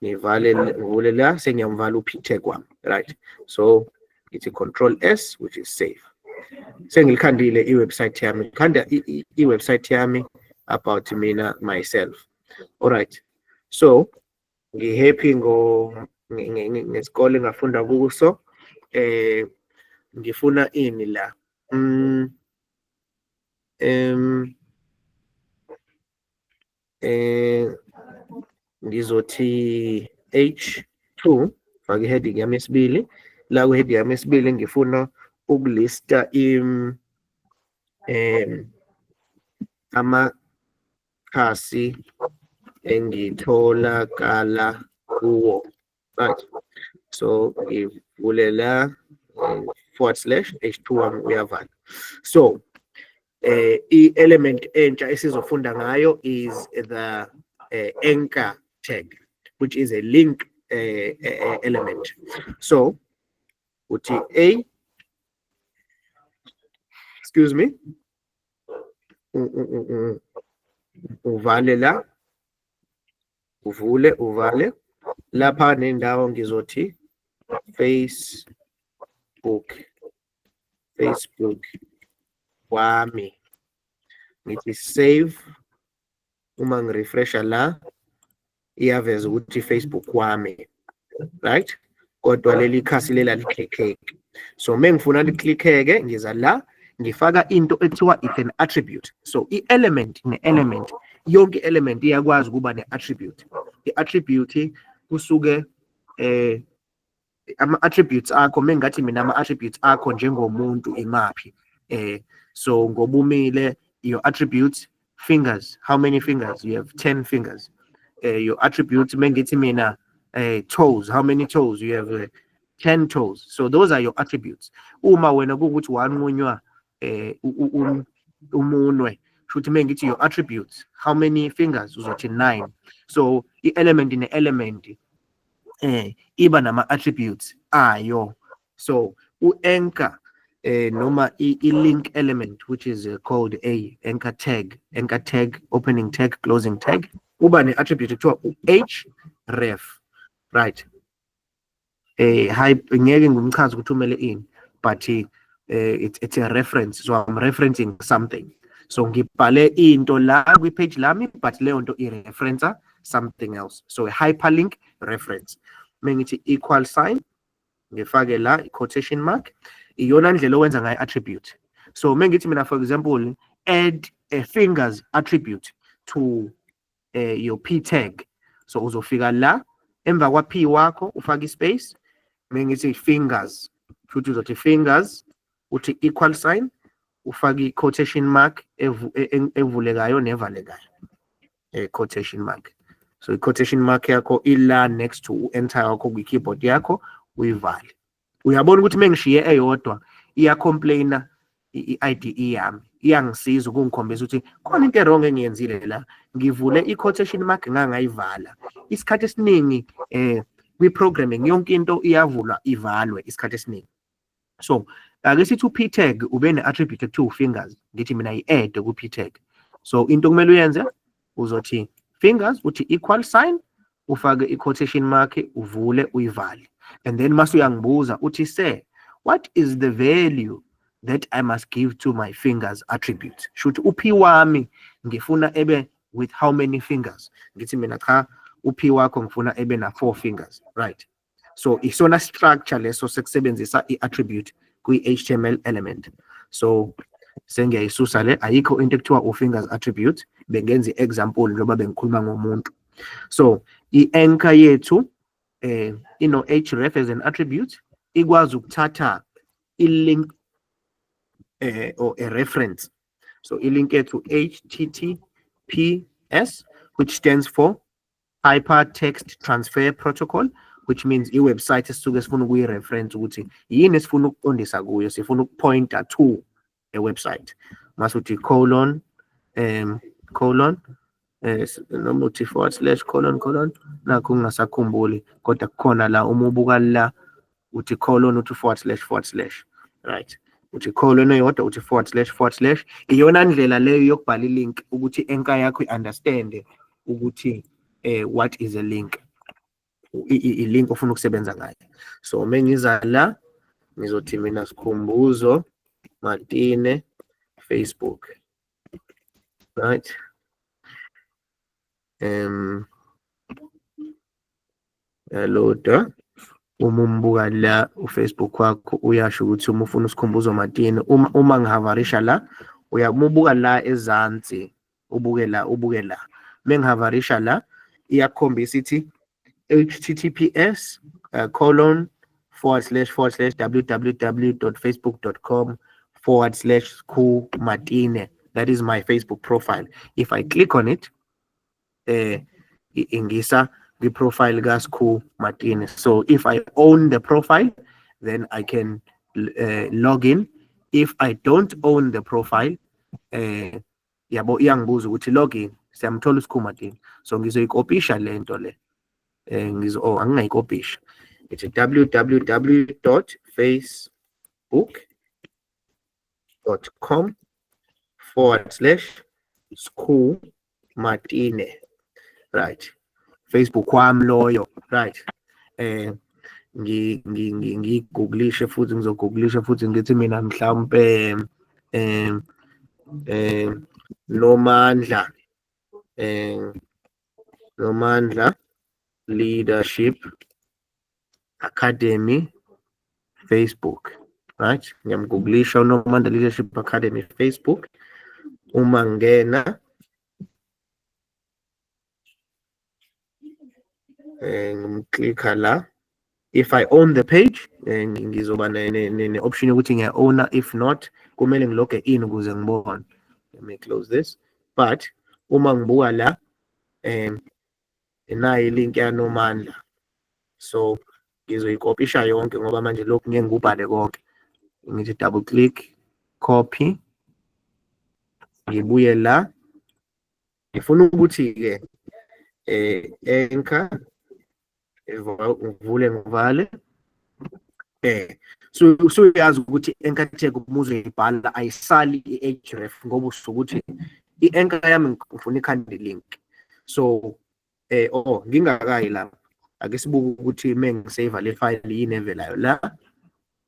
Ngivule la sengiyamvala uP-Tech wami, right? So ngithi Control S, which is save. Sengilikhandile iwebsite yami, khanda iwebsite yami about mina myself. All right. So ngihappy ngesikole ngafunda kuso. Ngifuna ini la. Ngizothi H2 fake heading yami esibili. La ku heading yami esibili ngifuna ukulista amakhasi engitholakala kuwo. Right. So ngivule la / H2 wami uyavala. So i-element entsha esizofunda ngayo is the anchor tag, which is a link element. So uthi A, excuse me, uvale la, uvule, uvale, lapha nendawo ngizothi Facebook wami, ngithi save, uma ngirefresha la iyaveza ukuthi Facebook wami, right? Kodwa leli khasi lela liklikheke. So mengifuna liklikheke ngiza la ngifaka into ethiwa it's an attribute. So i-element ne-element, yonke element iyakwazi ukuba ne-attribute. I-attribute kusuke ama-attributes akho, mengathi mina ama-attributes akho njengomuntu imaphi. So ngobumile, your attributes, fingers, how many fingers? You have 10 fingers. Your attributes, mengithi mina toes, how many toes? You have 10 toes. So those are your attributes. Uma wena kukuthi wanqunywa umunwe, shuthi mengithi your attributes, how many fingers? Uzothi 9. So i-element in element iba nama attributes ayo. So u-anchor noma i-link element, which is called a anchor tag, opening tag, closing tag, uba ne-attribute kuthiwa href, right? Ngeke ngimchaze ukuthi umele ini, but it's a reference. So I'm referencing something. So ngibhale into la kwi-page lami, but leyo nto i-referencer something else. So a hyperlink reference. Mengithi equal sign, ngifake la i-quotation mark, iyona ndlela owenza ngayo attribute. So mengithi mina, for example, add a fingers attribute to your P tag. So uzofika la, emva kwa P wakho ufake space, mengithi fingers, futhi uzothi fingers, uthi equal sign, ufake quotation mark evulekayo nevalekayo, quotation mark. So i-quotation mark yakho ila next to enter yakho kwi-keyboard yakho, uyivale. Uyabona ukuthi mengishiye eyodwa iya-complaina i-IDE yami, iyangisiza ukungikhombisa ukuthi khona into wrong engiyenzile la, ngivule i-quotation mark ngangayivala. Isikhathi esiningi kwi-programming yonke into iyavulwa ivalwe isikhathi esiningi. So ake sithi u-P tag ube ne-attribute ekuthiwa fingers, ngithi mina i-add ku-P tag. So into kumele uyenze, uzothi fingers, uthi equal sign, ufake i-quotation mark, uvule, uyivale. And then masu yangibuza uthi, say, what is the value that I must give to my fingers attribute? Should uP wami ngifuna ebe with how many fingers? Ngithi mina cha, uP wakho ngifuna ebe na 4 fingers, right? So isona structure leso sekusebenzisa i-attribute kwi-HTML element. So sengiyayisusa le, ayikho into ekuthiwa u-fingers attribute, bengenza i-example njengoba bengikhuluma ngomuntu. So i-anchor yethu ino-href as an attribute, ikwazi ukuthatha i-link or a reference. So i-link yethu HTTPS, which stands for Hypertext Transfer Protocol, which means i-website esisuke sifuna ukuyi-reference ukuthi yini esifuna ukuqondisa kuyo, sifuna ukupointa to a website. Masuthi colon noma uthi /colon nakho ungasakhumbuli kodwa kukhona la uma ubuka la uthi colon uthi // right, uthi colon eyodwa uthi // iyona ndlela leyo yokubhala i-link ukuthi i-anchor yakho i-understand ukuthi what is a link, i-link ofuna ukusebenza ngayo. So mengiza la ngizothi mina Sikhumbuzo Matine Facebook, right? Loda uma umbuka la uFacebook wakho uyasho ukuthi uma ufuna uSikhumbuzo Matine, uma ngihavarisha la uyamubuka la ezansi, ubuke la mengihavarisha la iyakhombisa ithi https www.facebook.com/Skhumatine. That is my Facebook profile. If I click on it, ingisa the profile ga Skhumatine. So if I own the profile, then I can log in. If I don't own the profile, yabo iyangibuza ukuthi login, siyamthola uSkhumatine. So ngizoyikopisha lento le, angingayikopisha. It's www.facebook.com/Skhumatine, right? Facebook wami loyo, right? Ngiguglishe futhi ngizoguglisha futhi ngithi mina mhlawumbe Nomandla Leadership Academy Facebook, right? Ngiyamgooglisha uNomandla Leadership Academy Facebook. Uma ngena ngimklika la. If I own the page, ngizoba ne-option yokuthi ngiya-owner. If not, kumele ngiloge in ukuze ngibone. Let me close this. But uma ngibuka la nayi link yaNomandla, so ngizoyikopisha yonke ngoba manje lokhu ngeke ngubhale konke. Ngithi double click, copy, ngibuye la. Ngifuna ukuthi-ke anchor ngivule ngivale. So uyazi ukuthi i-anchor tag uma uzoyibhala ayisali i-href ngoba usukuthi i-anchor yami ngifuna ikhande link. So ngingakayi la, ake sibuke ukuthi mengisave le file yini evelayo la.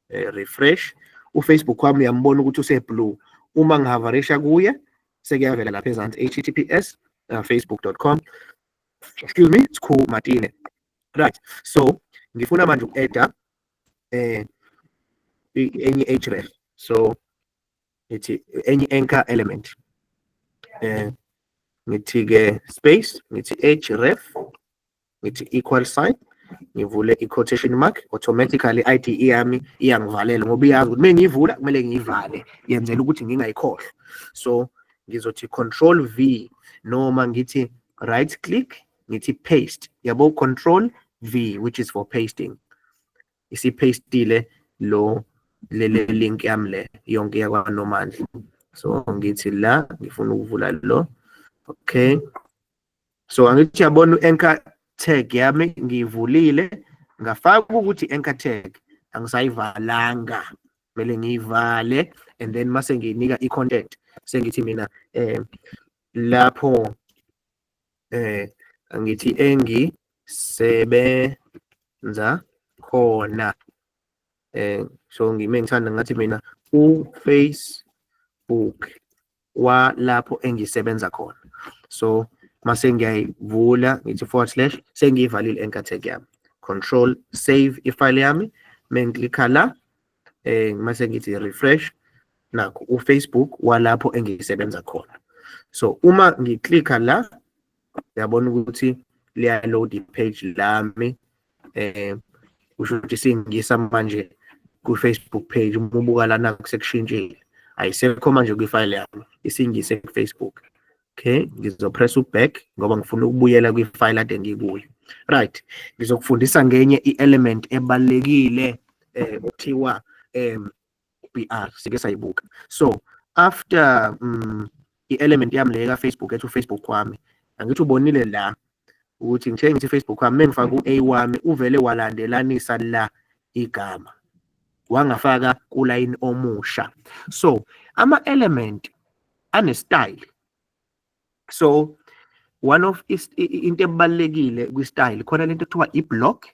Refresh. uFacebook wami uyambona ukuthi useblue. Uma ngihavarisha kuye sekuyavela lapha ezansi https facebook.com Skhumatine, right? So ngifuna manje uku-add enye href, so ngithi enye anchor element, ngithi-ke space, ngithi href, ngithi equal sign, ngivule i-quotation mark. Automatically IDE yami iyangivalela ngoba iyazi ukuthi mengiyivula kumele ngiyivale, yenzela ukuthi ngingayikhohlwa. So ngizothi control V noma ngithi right click, ngithi paste. Yabo control V, which is for pasting. Isipastile le link yami le yonke yakwaNomandla. So ngithi la ngifuna ukuvula lo. Okay, so angithi yabona u-anchor tag yami ngivulile, ngafaka ukuthi anchor tag angisayivalanga, kumele ngiyivale. And then mase ngiyinika i-content, sengithi mina lapho angithi engisebenza khona. So ngithanda ngathi mina uFacebook walapho engisebenza khona. So mase ngiyayivula ngithi / sengiyivalile anchor tag yami. Control save ifile yami, mengiklikha la mase ngithi refresh, nakho uFacebook walapho engisebenza khona. So uma ngiklikha la uyabona ukuthi liya load ipage lami kusho ukuthi singisa manje ku-Facebook page. Uma ubuka lana sekushintshile, ayisekho manje kwifile yami, isingise ku-Facebook. Okay, ngizopress back ngoba ngifuna ukubuyela kwifile ade ngikuyo. Right, ngizokufundisa ngenye i-element ebalekile okuthiwa BR, sike sayibuka. So after i-element yami le ka-Facebook ethi uFacebook wami, angithi ubonile la ukuthi ngithe ngithi Facebook wami mengifaka u-A wami uvele walandelanisa la igama wangafaka kulayini omusha. So ama-element ane-style. So one of into ebalekile kwi-style khona lento ekuthiwa i-block,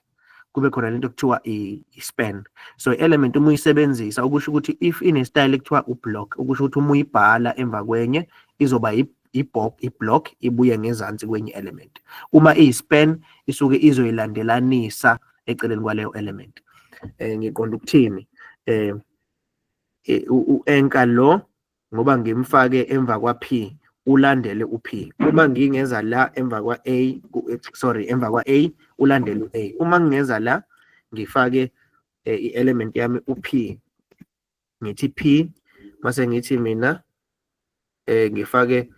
kube khona lento ekuthiwa i-span. So i-element uma uyisebenzisa ukusho ukuthi if ine-style ekuthiwa u-block, ukusho ukuthi uma uyibhala emva kwenye izoba i-block ibuye ngezansi kwenye element. Uma iyi-span isuke izoyilandelanisa eceleni kwaleyo element. Ngiqonda ukuthini? U-anchor lo ngoba ngimfake emva kwa P ulandele u-P. Uma ngingeza la emva kwa A, emva kwa A ulandele u-A. Uma ngingeza la ngifake i-element yami u-P, ngithi P, mase ngithi mina ngifake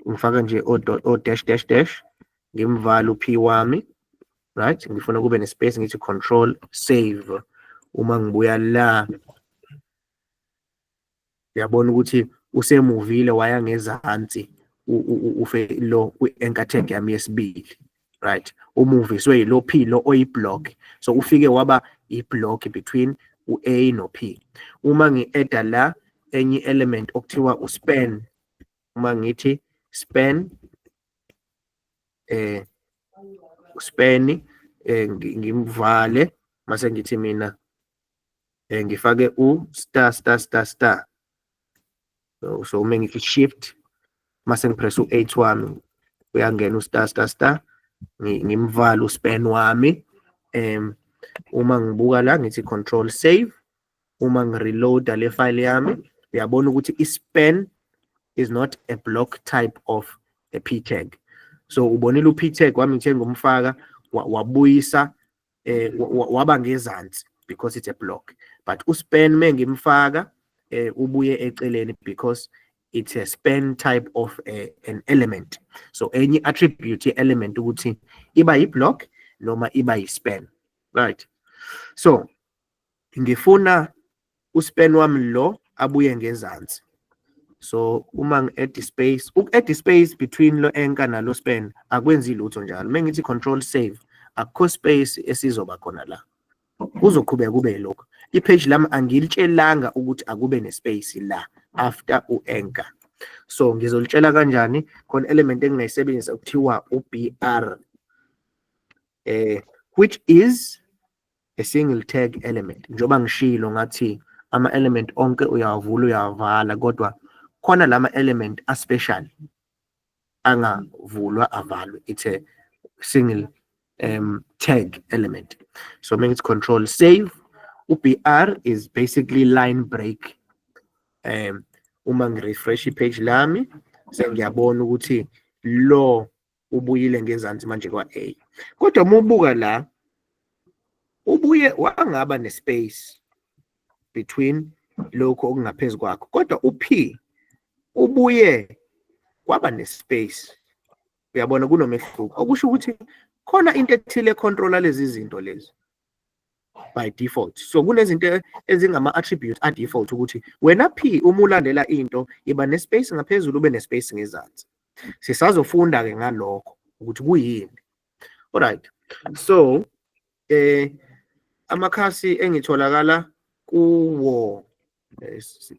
ngifaka nje o dash dash dash, ngimvala u-P wami. Right, ngifuna kube ne-space, ngithi control save. Uma ngibuya la uyabona ukuthi usemuvile waya ngezansi lo kwi-anchor tag yami yesibili. Right, umuviswe yilo P lo oyi-block, so ufike waba i-block between u-A no-P. Uma ngi-edda la enye element okuthiwa u-span, uma ngithi span span ngimvale, mase ngithi mina ngifake u-star star star star. So uma ngithi shift mase ngipress u-8 wami uyangena u-star star star, ngimvala u-span wami. Uma ngibuka la ngithi control save, uma ngireloada le file yami uyabona ukuthi i-span is not a block type of a P tag. So ubonile u-P tag wami ngithe ngomfaka wabuyisa waba ngezansi because it's a block, but u-span mengimfaka ubuye eceleni because it's a span type of an element. So any attribute ye-element ukuthi iba yi-block noma iba yi-span. Right, so ngifuna u-span wami lo abuye ngezansi. So uma ngi-add space, uku-add space between lo anchor nalo span akwenzi lutho njalo. Mengithi control save, akukho space esizoba khona la, kuzoqhubeka kube lokho. I-page lami angilitshelanga ukuthi akube ne-space la after u-anchor. So ngizolitshela kanjani? Khona element engingayisebenzisa kuthiwa u-BR, which is a single tag element. Njoba ngishilo ngathi ama-element onke uyawavula uyawavala, kodwa khona lama element a-special angavulwa avalwe. It's a single tag element. So mengithi control save, u-BR is basically line break. Uma ngi-refresh i-page lami sengiyabona ukuthi lo ubuyile ngezansi manje kwa-A. Kodwa uma ubuka la ubuye wangaba ne-space between lokho okungaphezu kwakho, kodwa u-P ubuye kwaba ne-space. Uyabona kunomehluko, okusho ukuthi khona into ethile econtrola lezi zinto lezi by default. So kunezinto ezingama-attribute a-default ukuthi wena P uma ulandela into iba ne-space ngaphezulu ube ne-space ngezansi. Sisazofunda-ke ngalokho ukuthi kuyini. Alright, so amakhasi engitholakala kuwo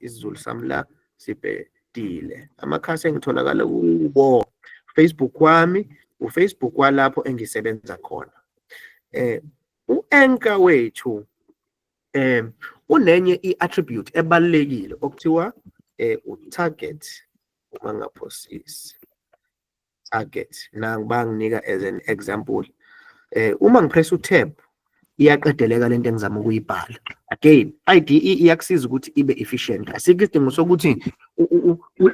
isiZulu sami la sibhedile. Amakhasi engitholakala kuwo Facebook wami, uFacebook walapho engisebenza khona. U-anchor wethu unenye i-attribute ebalekile okuthiwa u-target. Uma ngaphosisi target, banginika as an example. Uma ngipress u-tab iyaqedeleka lento engizama ukuyibhala, Again, IDE iyakusiza ukuthi ibe efficient. Asikho isidingo sokuthi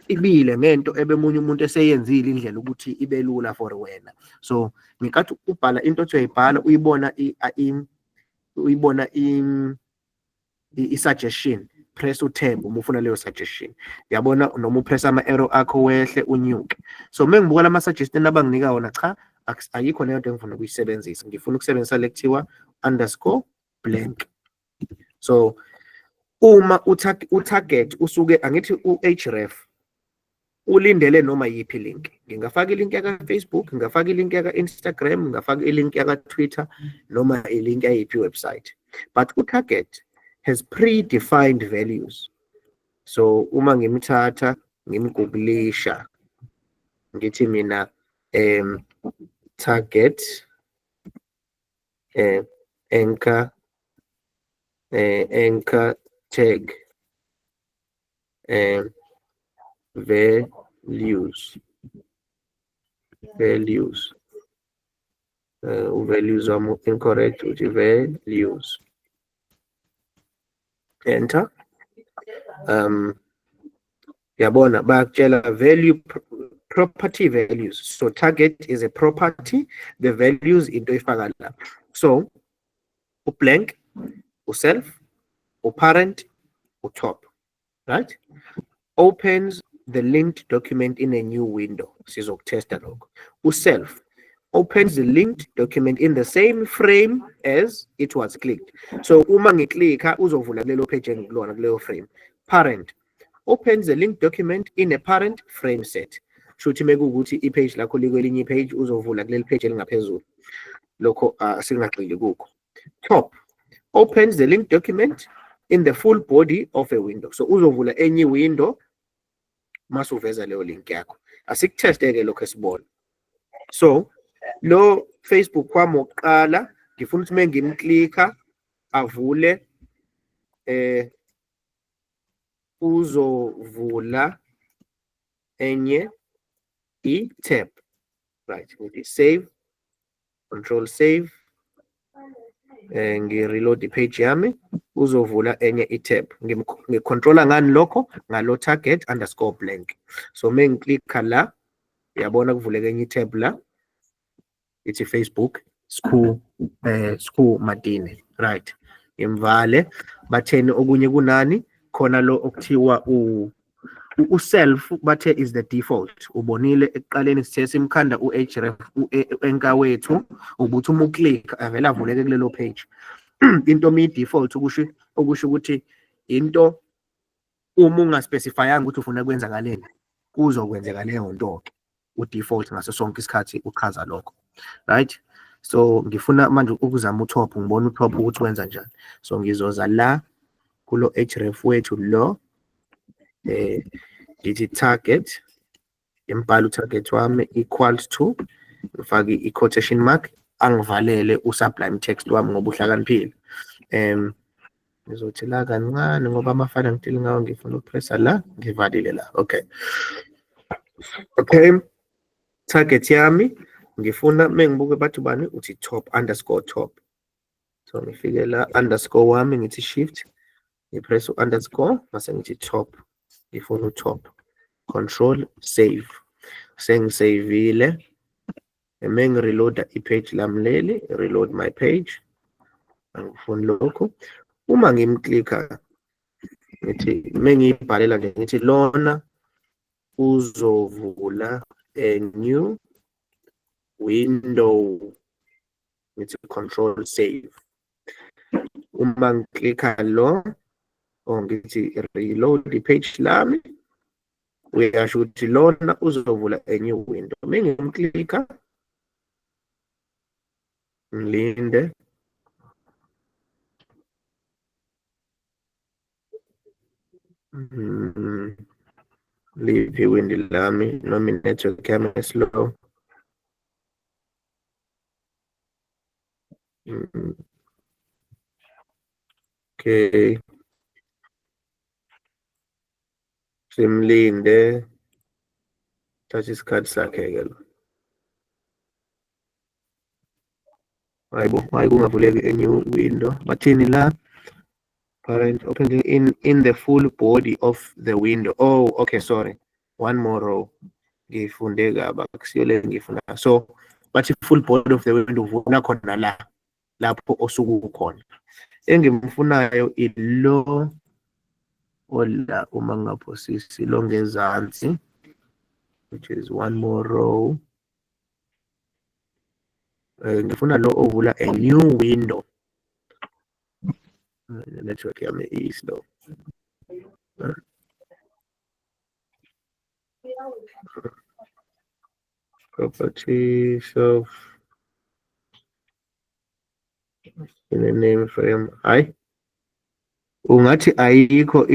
ibile ngento ebemunye umuntu eseyenzile indlela ukuthi ibe lula for wena. So ngikathi ubhala into othi uyayibhala uyibona i-suggestion, press utab uma ufuna leyo suggestion, uyabona, noma upress ama-arrow akho wehle unyuke. So mengibuka lama-suggestion abanginika wona, cha, ayikho leyo nto engifuna ukuyisebenzisa, ngifuna ukusebenzisa le kuthiwa _blank. So uma utarget usuke angithi u-href ulindele noma yiphi link, ngingafaka ilink yaka-Facebook, ngingafaka ilink yaka-Instagram, ngingafaka ilink yaka-Twitter, noma ilink yayiphi website. But utarget has predefined values. So uma ngimthatha ngimgooglisha ngithi mina target anchor tag values values are incorrect with values, enter. Yabona bakutshela value property values. So target is a property, the values into ifaka la. So blank, self, parent, top, right? Opens the linked document in a new window. Sizokutesta lokho. Self opens the linked document in the same frame as it was clicked. So uma ngiklikha uzovula kulelo page engikulona kuleyo frame. Parent opens the linked document in a parent frame set. Shuthi mekuwukuthi i-page lakho likwelinye page uzovula kuleli page elingaphezulu. Lokho singagxili kukho. Top opens the linked document in the full body of a window. So uzovula enye window masuveza leyo link yakho. Asikuteste-ke lokho esibona. So lo Facebook wami wokuqala ngifuna ukuthi mengimklika avule uzovula enye i-tab, right? Ngithi save, control save, ngi-reload i-page yami, uzovula enye i-tab. Ngicontrola ngani lokho? Ngalo target _blank. So mengiklikha la, uyabona kuvuleka enye i-tab la, ithi Facebook Skhuu Madini, right? Ngimvale, batheni okunye kunani, khona lo okuthiwa self bathe is the default. Ubonile ekuqaleni sithe simkhanda u-href enka wethu ubuthi uma uclick avela avuleke kulelo page. Into default okusho ukuthi into uma ungaspecifyanga ukuthi ufuna kwenza ngaleni kuzokwenzeka leyo nto ke. U-default ngaso sonke isikhathi uchaza lokho, right? So ngifuna manje ukuzama utop, ngibona utop ukuthi wenza njani. So ngizoza la kulo href wethu lo, ngithi target, imbhala utarget wami equals to, ngifake i-quotation mark, angivalele usublime text wami ngoba uhlakaniphile. Ngizothi la kancane ngoba amafana ngidili ngawo, ngifuna ukupressa la, ngivalile la. Okay. Okay. Target yami ngifuna mengibuke bathi bani uthi top _top. So ngifike la underscore wami ngithi shift, ngipress u-underscore mase ngithi top, ngifuna u-top, control save. Sengisavile, mengireloada i-page lami leli, reload my page, angifuni lokho. Uma ngimklika ngithi mengiyibhalela nje ngithi lona uzovula a new window, ngithi control save. Uma ngiklika lo, ngithi reload i-page lami, uyasho ukuthi lona uzovula a new window. Mengimklika ngilinde, leave iwindi lami noma i-network yami slow. Okay, simlinde, thatha isikhathi sakhe-ke lo. Hayi bo, hayi kungavuleki a new window. Bathini la? current opening in the full body of the window. Oh, okay, sorry. One more row. Ngifunde kabi akusiyo le ngifuna. So bathi full body of the window uvuna khona la lapho osuke ukhona. Engimfunayo ilo ola uma ngaphosisi lo ngezansi, which is one more row. Ngifuna lo ovula a new window. The network yami is-slow. Properties of in a name frame. Hayi ungathi ayikho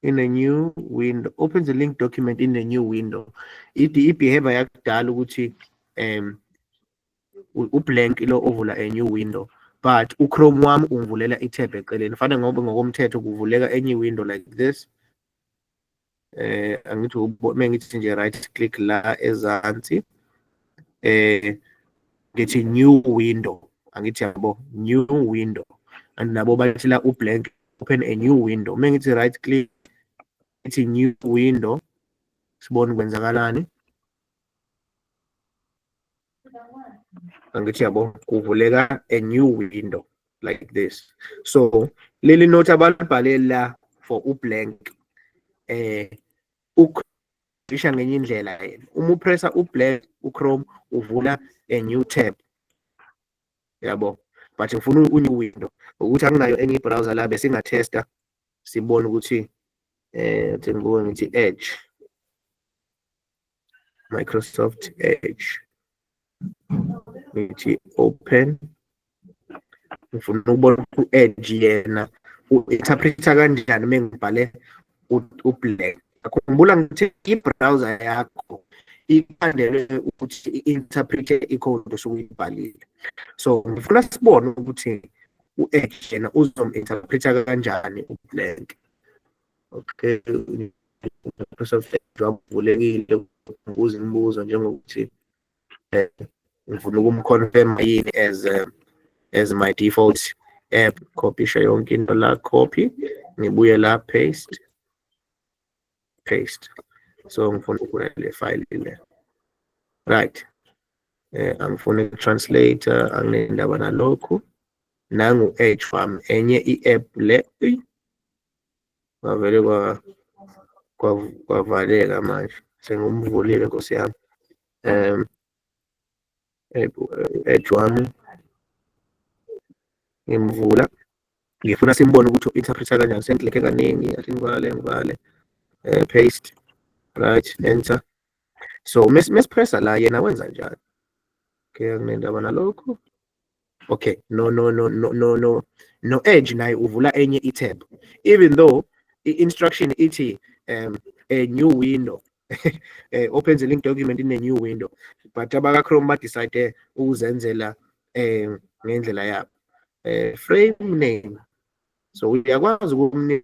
in a new window. Open the link document in a new window. I-behavior yakudala ukuthi ublank lo ovula a new window, but uChrome wami ungivulela itab eceleni. Fanele ngoba ngokomthetho kuvuleka enye window like this. Angithi mengithi nje right click la ezansi, ngithi new window, angithi yabo new window, and nabo bathi la ublank open a new window. Mengithi right click ngithi new window, sibone kwenzakalani. Angithi yabo kuvuleka a new window like this. So leli note abalibhale la for ublank ukhisha ngenye indlela yena. Uma upressa ublank uChrome uvula a new tab. Yabo, but ngifuna u-new window ukuthi anginayo enye browser la bese ngatesta sibone ukuthi ngithi Edge, Microsoft Edge, ngithi open. Ngifuna ukubona u-Edge yena u-interpreta kanjani mengibhale ublank. Akhumbula ngithi i-browser yakho ikhandelwe ukuthi i-interprete i-code osuke uyibhalile. So ngifuna sibone ukuthi u-Edge yena uzom-interpreta kanjani ublank. Okay, Microsoft Edge wavulekile, ngibuza imibuzo njengokuthi ngifuna ukumconfirm yini as my default app. Copy yonke into la, copy, ngibuye la, paste. So ngifuna ukuvula le file le. Right. Angifuna i-translator, anginendaba nalokhu. Nangu Edge wami enye i-app le. Kwavele kwavaleka manje. Sengimvulile Nkosi yami. Edge wami ngimvula. Ngifuna simbone ukuthi u-interpreta kanjani. Sengiklikhe kaningi, athi ngivale. Paste. Right, enter. So mesipressa la yena wenza njani? Okay, anginendaba nalokhu. Okay, no Edge naye uvula enye itab. Even though i-instruction ithi a new window. Opens the link document in a new window. But abaka Chrome ba decide ukuzenzela ngendlela yabo. Frame name. So uyakwazi ukumnika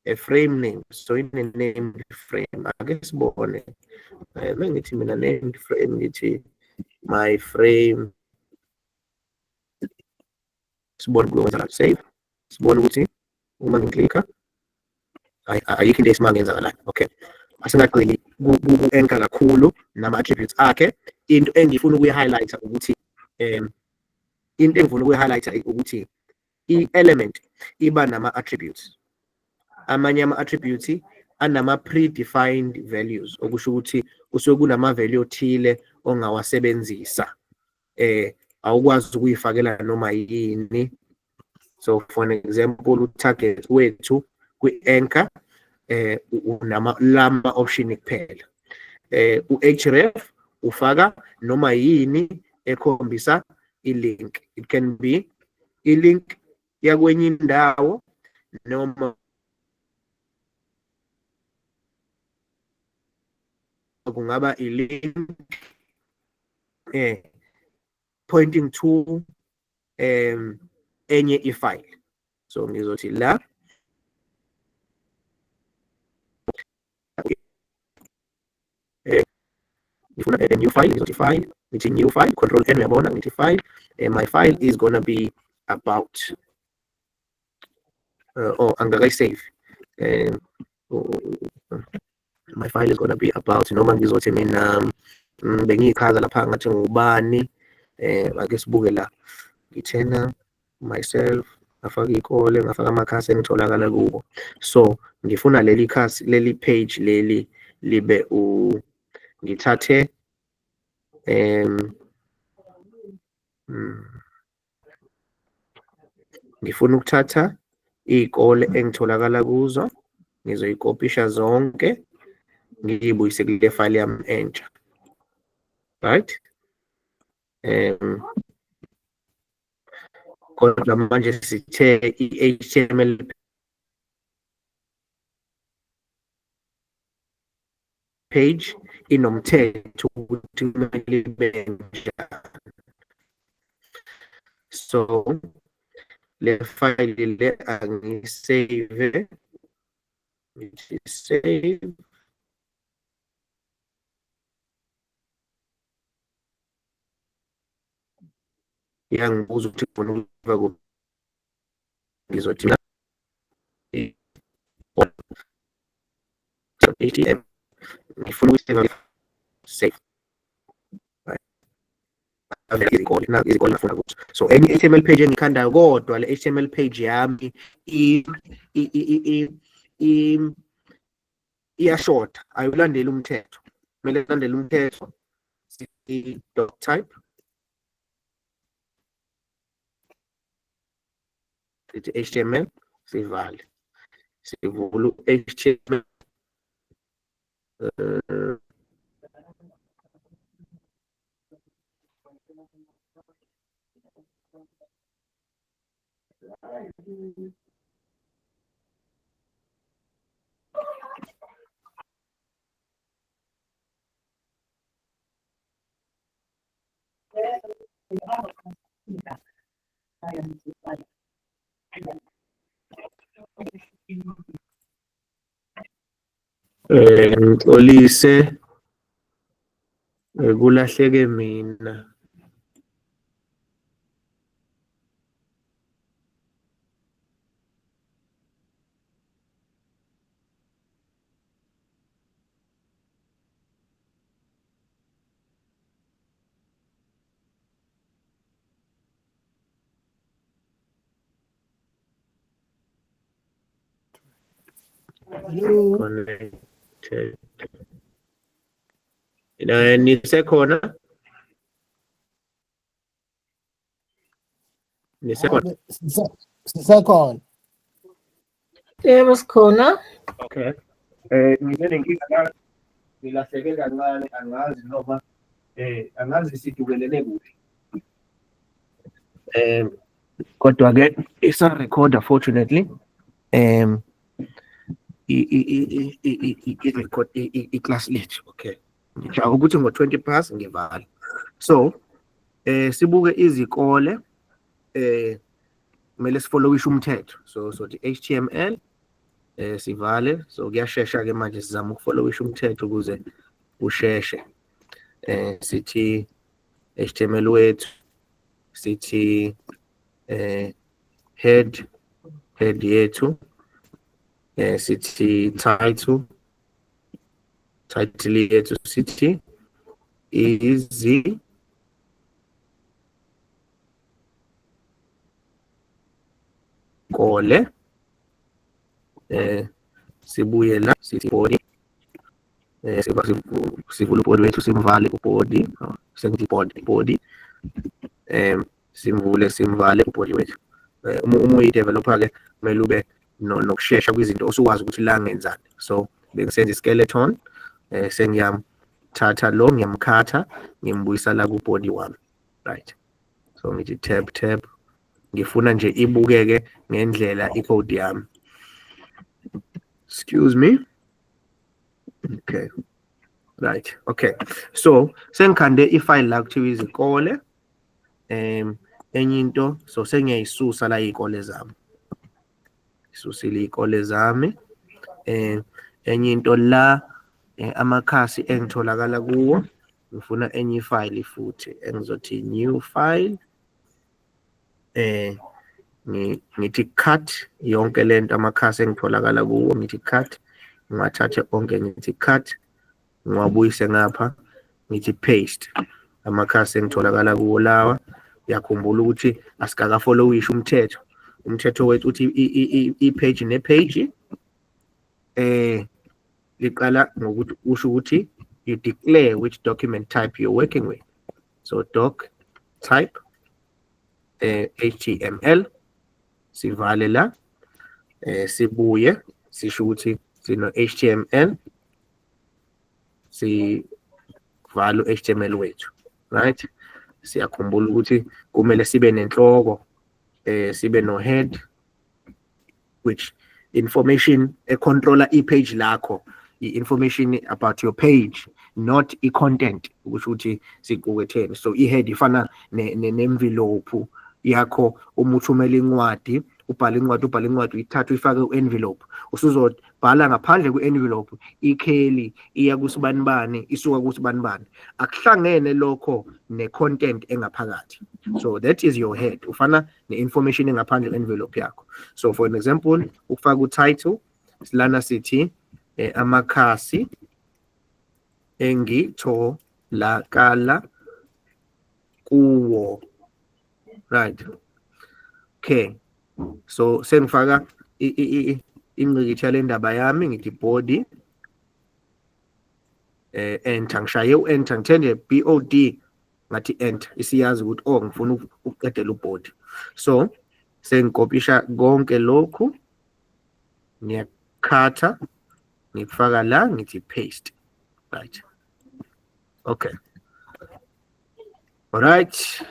a frame name. So in a named frame, I guess sibone. Mengithi mina named frame ngithi my frame. Sibone kwenza save. Sibone ukuthi uma ngiklikha ayikho into esimangenzakalayo. Okay, asingaqili ku-anchor kakhulu nama-attributes akhe. Into engifuna ukuyi-highlighta ukuthi ukuthi i-element iba nama-attributes. Amanye ama-attributes anama-predefined values, okusho ukuthi usuke kunama-value othile ongawasebenzisa. Awukwazi ukuyifakela noma yini. So for an example, u-target wethu kwi-anchor lama option kuphela. U-href ufaka noma yini ekhombisa i-link. It can be i-link yakwenye indawo noma kungaba i-link pointing to enye i-file. So ngizothi la ngifuna a new file, ngizothi file ngithi new file, control N, uyabona, ngithi file, my file is gonna be about, angakayisave, my file is gonna be about, noma ngizothi mina bengiyichaza lapha ngathi ngubani, ake sibuke la, ngithena myself, ngafaka ikole, ngafaka amakhasi engitholakala kubo. So ngifuna leli khasi, leli page leli libe ngithathe ngifuna ukuthatha iy'kole engitholakala kuzo, ngizoyikopisha zonke, ngiyibuyise kule file yami entsha, right? Kodwa manje sithe i-HTML page inomthetho ukuthi kumele ibe njani. So le file le angisave, ngithi save, iyangibuza ukuthi ngifuna ukuva kuphi, ngizothi HTML, ngifuna ukuyiseva save. Izikole ngifuna kuzo. So enye i-HTML page engikhandayo, kodwa le HTML page yami iyashoda, ayiwulandeli umthetho. Kumele kulandele umthetho, doc type, sithi HTML, sivale, sivula HTML, ngixolise, kulahleke mina. Connected. Nisekhona? Nisekhona? Sisekhona. Yebo, sikhona. Okay. Nginenkinga la, ngilahleke kancane, angazi noma angazi sidukelele kuphi. Kodwa-ke isa-recorder fortunately, i-record i-class lethu. Okay. Ngijaka ukuthi ngo-20 past ngivala. So sibuke izikole, kumele sifollowishe umthetho. So the HTML, sivale. So kuyashesha-ke manje sizama ukufollowisha umthetho ukuze usheshe. Sithi HTML wethu, sithi head yethu, sithi title yethu, sithi izikole, sibuye la, sithi body, sivule ubody wethu, simvale ubody, sengithi body, simvale ubody wethu. Uma uyi-developer-ke kumele ube nokushesha kwizinto osukwazi ukuthi la ngenzani. So bengisenza i-skeleton, sengiyamthatha lo, ngiyamkhatha, ngimbuyisa la kubody wami, right? So ngithi tab, ngifuna nje ibukeke ngendlela icode yami. Excuse me. Okay. Right. Okay. So sengikhande ifile la kuthiwa izikole. Enye into, so sengiyayisusa la iy'kole zami. Isusile iy'kole zami. Enye into la amakhasi engitholakala kuwo, ngifuna enye file futhi engizothi new file ngithi cut yonke lento amakhasi engitholakala kuwo ngithi cut ngiwathathe onke ngithi cut ngiwabuyise ngapha ngithi paste amakhasi engitholakala kuwo lawa yakhumbula ukuthi asikakafollowisha umthetho wethu uthi i-page ne-page liqala ngokuthi usho ukuthi you declare which document type you're working with. So doc type HTML sivale la sibuye sisho ukuthi sino HTML sivalo HTML wethu, right? Siyakhumbula ukuthi kumele sibe nenhloko sibe no head which information controller i-page lakho i-information about your page, not i-content which uthi siqukethene. So i-head ifana ne-envelope yakho uma uthumela incwadi ubhala incwadi uyithatha uyifake ku-envelope usuzobhala ngaphandle kwe-envelope ikheli iya kusibanibani isuka kusibanibani akuhlangene lokho ne-content engaphakathi. So that is your head ufana ne-information engaphandle kwe-envelope yakho. So for an example ukufaka u-title silana sithi amakhasi engitholakala kuwo, right? Okay, so sengifaka ingqikithi yale ndaba yami ngithi body enter ngishaye u-enter ngithende BOD ngathi enter isiyazi ukuthi ngifuna ukuqedela ubody. So sengikopisha konke lokhu ngiyakhatha ngifaka la ngithi paste, right? Okay, all right.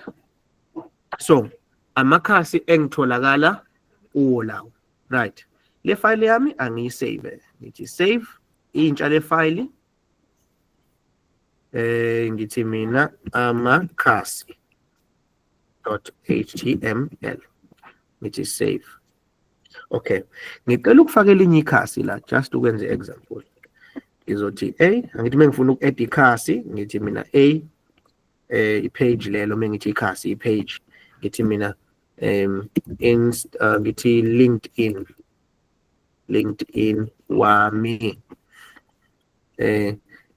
So amakhasi engitholakala kuwo lawo, right? Le file yami angiyisave ngithi save intsha le file ngithi mina amakhasi.html ngithi save. Okay, ngicela ukufaka elinye ikhasi la just ukwenza example. Ngizothi angithi mengifuna uku-add ikhasi ngithi mina i-page lelo mengithi ikhasi i-page ngithi mina ngithi LinkedIn wami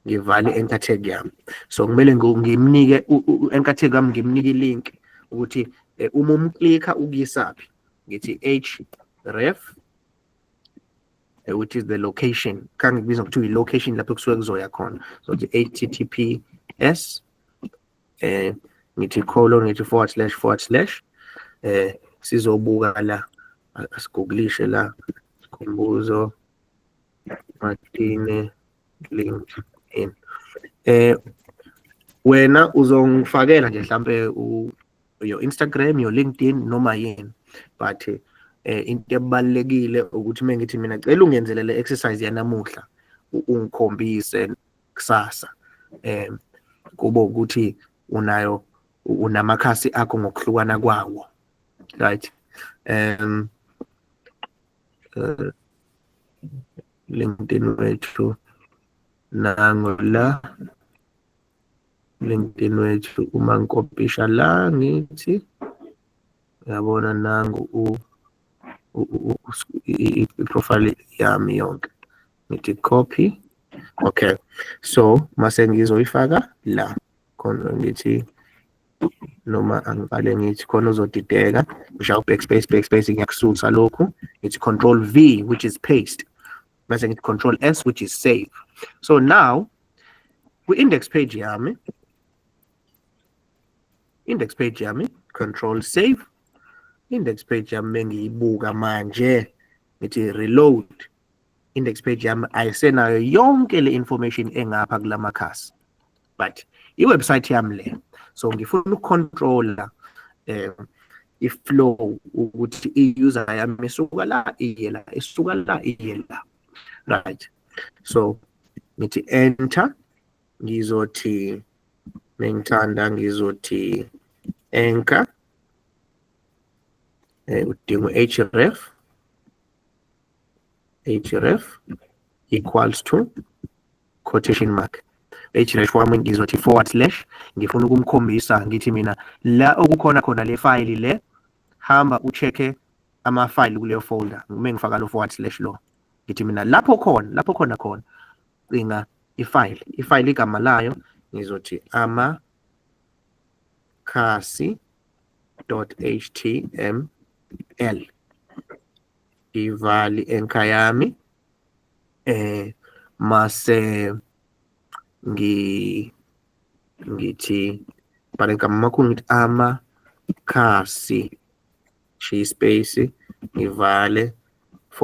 ngivale anchor tag yami. So kumele ngimnike anchor tag yami ngimnike i-link ukuthi uma umklika ukuyisaphi ngithi href which is the location kan ngibiza ukuthi i-location lapho kusuke kuzoya khona. So https ngithi colon ngithi / sizobuka la asiguglishe la Khumbuzo Martine LinkedIn. Wena uzongifakela nje mhlambe your Instagram, your LinkedIn noma yini, but into ebalekile ukuthi mengithi mina cela ungenzele le exercise yanamuhla ungikhombise kusasa kube ukuthi unamakhasi akho ngokuhlukana kwawo, right? LinkedIn wethu nango la LinkedIn wethu uma ngikopisha la ngithi yabona nangu i-profile yami yonke ngithi copy. Okay, so mase ngizoyifaka la khona ngithi noma angibale ngithi khona uzodideka ngishaye backspace ngiyakususa lokhu ngithi control V which is paste mase ngithi control S which is save. So now index page yami control save index page yami mengiyibuka manje ngithi reload index page yami ayisenayo yonke le information engapha kulamakhasi but i-website yami le. So ngifuna ukucontrola i-flow ukuthi i-user yami isuka la iye la isuka la iye la, right? So ngithi enter ngizothi mengithanda ngizothi anchor udinga href equals to quotation mark. page wami ngizothi / ngifuna ukumkhombisa ngithi mina la okukhona khona le file le hamba ucheck ama-file kuleyo folder uma ngifaka lo / lo ngithi mina lapho khona cinga ifile igama layo ngizothi amakhasi.html ivali anchor yami mase ngithi bale igama makhulu ngithi amakhasi space ngivale /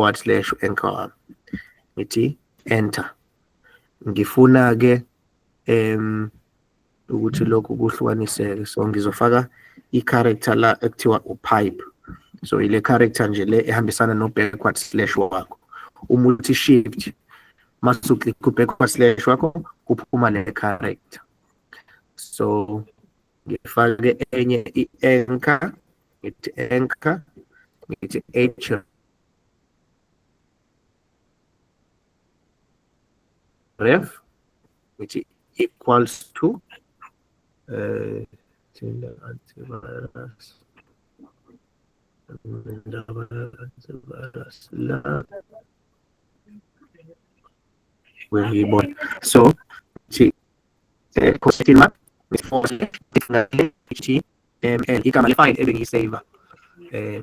anchor ngithi enter. Ngifuna ke ukuthi lokhu kuhlukaniseke, so ngizofaka i-character la ekuthiwa upipe, so ile character nje le ehambisana no / wakho. Uma uthi shift mase uclick ku / wakho kuphuma le character, so ngifake enye i-anchor ngithi anchor ngithi ref which equals to antivirus so question mark HTML igama le-file ebengiyisave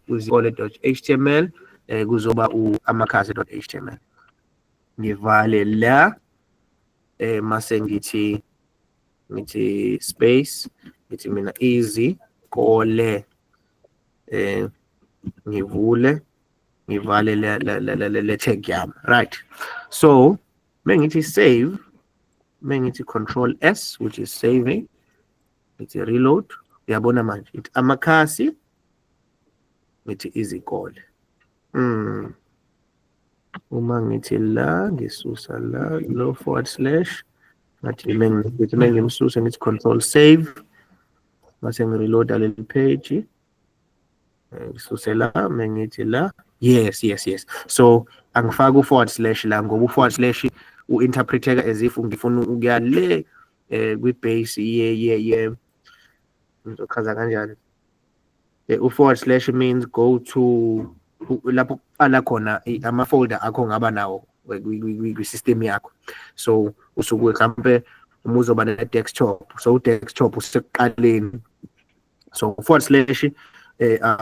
kuzikole.html kuzoba amakhasi.html. Ngivale la mase ngithi space ngithi mina izikole ngivale le tag yami, right? So mengithi save, mengithi control S which is saving, ngithi reload, uyabona manje ithi amakhasi ngithi izikole. Uma ngithi la ngisusa la lo / ngathi mengimsusa ngithi control save mase ngireloada le page ngisuse la mengithi la yes, so angifaka u / la ngoba u / u-interpreteka as if ngifuna ukuya le kwi-base ye ngizochaza kanjani. U / means go to lapho kuqala khona ama-folder akho ngaba nawo kwi-system yakho, so usuke mhlampe uma uzoba ne-desktop, so u-desktop usekuqaleni, so /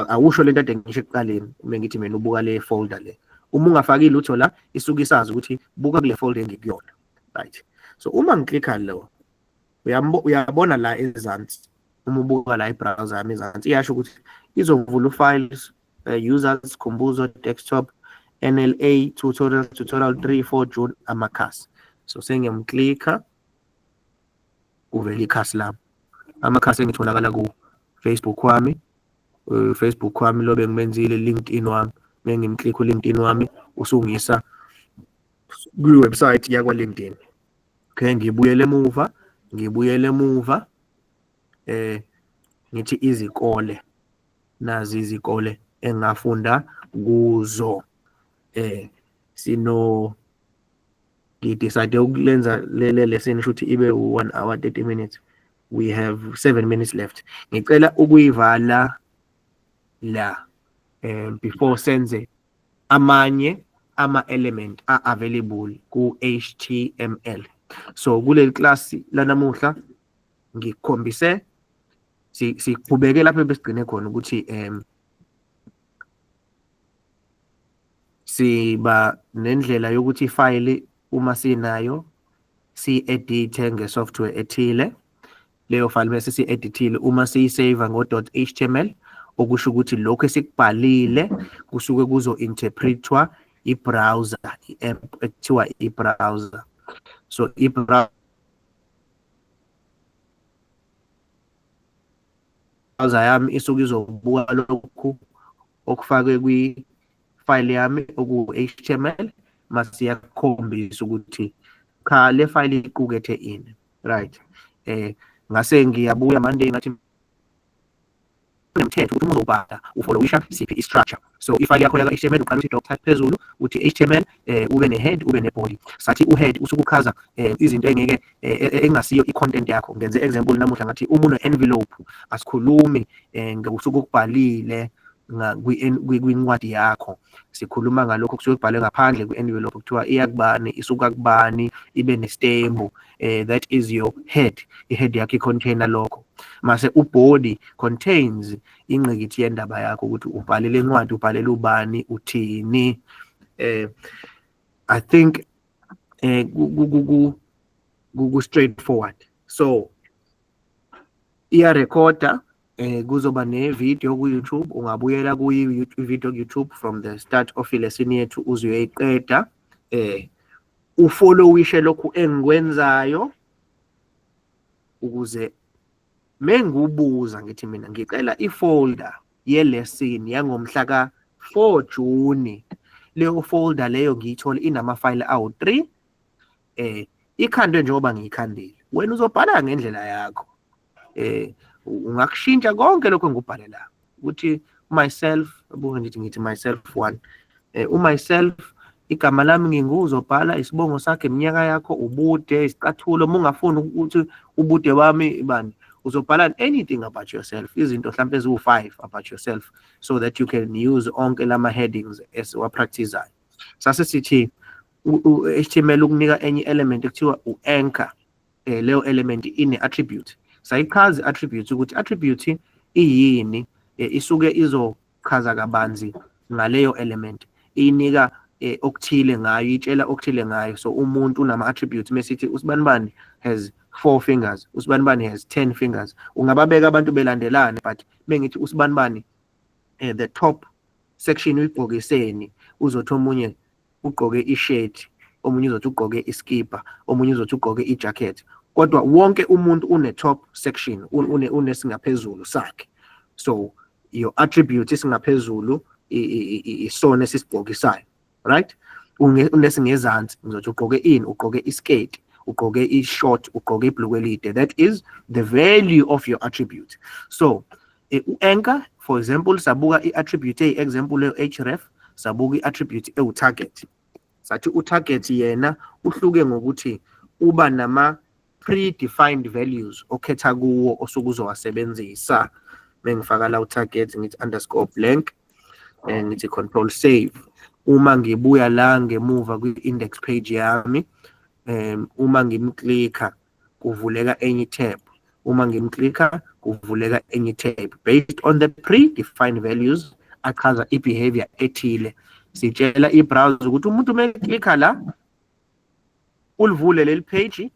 awusho lento ade ngisho ekuqaleni uma ngithi mina ubuka le folder le. Uma ungafaki lutho la isuke isazi ukuthi buka kule folder engikuyona, right? So uma ngiklikha lo uyabona la ezansi, uma ubuka la i-browser yami ezansi iyasho ukuthi izovula files users Khumbuzo desktop NLA tutorial 3 4 June amakhasi. So sengiyamklikha uvela ikhasi lami. Amakhasi engitholakala ku Facebook wami, Facebook wami lo bengimenzile, LinkedIn wami, mengimklikha uLinkedIn wami usungisa kwi-website yakwa LinkedIn. Okay, ngibuyele emuva ngithi izikole, nazi izikole engafunda kuzo. Ngidecide ukulenza le lesson shothi ibe 1 hour 30 minutes. We have 7 minutes left. Ngicela ukuyivala la before senze amanye ama-element available ku HTML. So kule class lanamuhla ngikhombise siqhubeke lapho besigcine khona ukuthi siba nendlela yokuthi ifile uma sinayo si-edithe ngesoftware ethile. Leyo file bese si-edithile uma siyisave ngo.html, okusho ukuthi lokho esikubhalile kusuke kuzo-interpretwa i-browser, i-app ekuthiwa i-browser. So i-browser yami isuke izobuka lokhu okufakwe kwi-file yami oku-HTML mase yakhombisa ukuthi cha le file iqukethe ini, right? Ngase ngiyabuya Monday ngathi umthetho ukuthi uma uzobhala ufollowisha siphi i-structure. So ifile yakho yaka-HTML uqala uthi doc type phezulu uthi HTML ube ne-head ube ne-body. Sathi u-head usuke uchaza izinto engeke engasiyo i-content yakho. Ngenze example namuhla ngathi uma une-envelope asikhulumi ngokusuke ukubhalile kwincwadi yakho, sikhuluma ngalokho kusuke kubhalwe ngaphandle kwi-envelope kuthiwa iyakubani isuka kubani ibe nestembu. That is your head. I-head yakho i-container lokho. Mase u-body contains ingqikithi yendaba yakho ukuthi ubhalele incwadi ubhalele ubani uthini. I think straightforward. So iyarekhoda kuzoba ne-video ku-YouTube, ungabuyela kuyi-video ku-YouTube from the start of ilesson yethu uze uyoyiqeda. Ufollowishe lokhu engikwenzayo ukuze mengubuza ngithi mina ngicela i-folder ye-lesson yangomhla ka-4 Juni. Leyo folder leyo ngiyithola inama-file awu-3. Ikhandwe njengoba ngiyikhandile. Wena uzobhala ngendlela yakho. Ungakushintsha konke lokho engikubhalela ukuthi myself, abuke ngithi myself 1. Myself igama lami nginguzobhala isibongo sakhe, iminyaka yakho, ubude, isicathulo. Uma ungafuni ukuthi ubude bami ibani, uzobhala anything about yourself, izinto mhlawumbe eziwu-5 about yourself, so that you can use onke lama headings esiwapracticeayo. Sase sithi HTML ukunika enye element ekuthiwa u-anchor. Leyo element ine-attribute. Sayichaza i-attribute ukuthi attribute iyini, isuke izochaza kabanzi ngaleyo element, inika okuthile ngayo, itshela okuthile ngayo. So umuntu unama-attributes mesithi usibanibani has 4 fingers, usibanibani has 10 fingers. Ungababeka abantu belandelane, but mengithi usibanibani the top section uyigqokiseni, uzothi omunye ugqoke i-shirt, omunye uzothi ugqoke iskipa, omunye uzothi ugqoke i-jacket. Kodwa wonke umuntu une-top section, unesingaphezulu sakhe. So your attribute isingaphezulu isona esisigqokisayo, right? Unesingezansi ngizothi ugqoke ini, ugqoke iskate, ugqoke i-short, ugqoke ibhulukwe elide. That is the value of your attribute. So u-anchor, for example, sabuka i-attribute example href, sabuka i-attribute ewu-target. Sathi u-target yena uhluke ngokuthi uba nama predefined values okhetha kuwo osuke uzowasebenzisa. Mengifaka la u-target ngithi _blank ngithi control save. Uma ngibuya la ngemuva kwi-index page yami, uma ngimklika kuvuleka enye tab, uma ngimklika kuvuleka enye tab based on the predefined values achaza i-behavior ethile. Sitshela i-browser ukuthi umuntu meklika la ulivule leli page,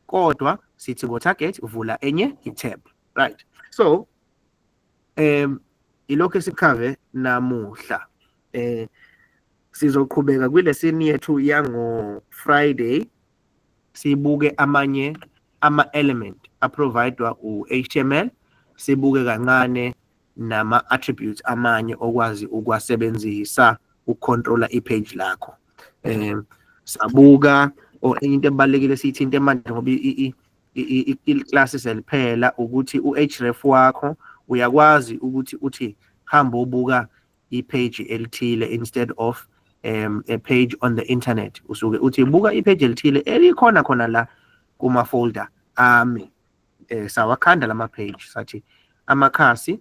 kodwa sithi ngo-target uvula enye i-tab, right? So ilokho esikhave namuhla. Sizoqhubeka kwilesson yethu yango-Friday, sibuke amanye ama-element aprovidwa u-HTML, sibuke kancane nama-attributes amanye okwazi ukuwasebenzisa ukontrola i-page lakho. Sabuka enye into ebalulekile sithi into manje ngoba i-classes eliphela ukuthi u-href wakho uyakwazi ukuthi uthi hamba ubuka i-page elithile instead of a page on the internet. Usuke uthi buka i-page elithile elikhona khona la kuma-folder ami. Sawakhanda lama-page sathi amakhasi,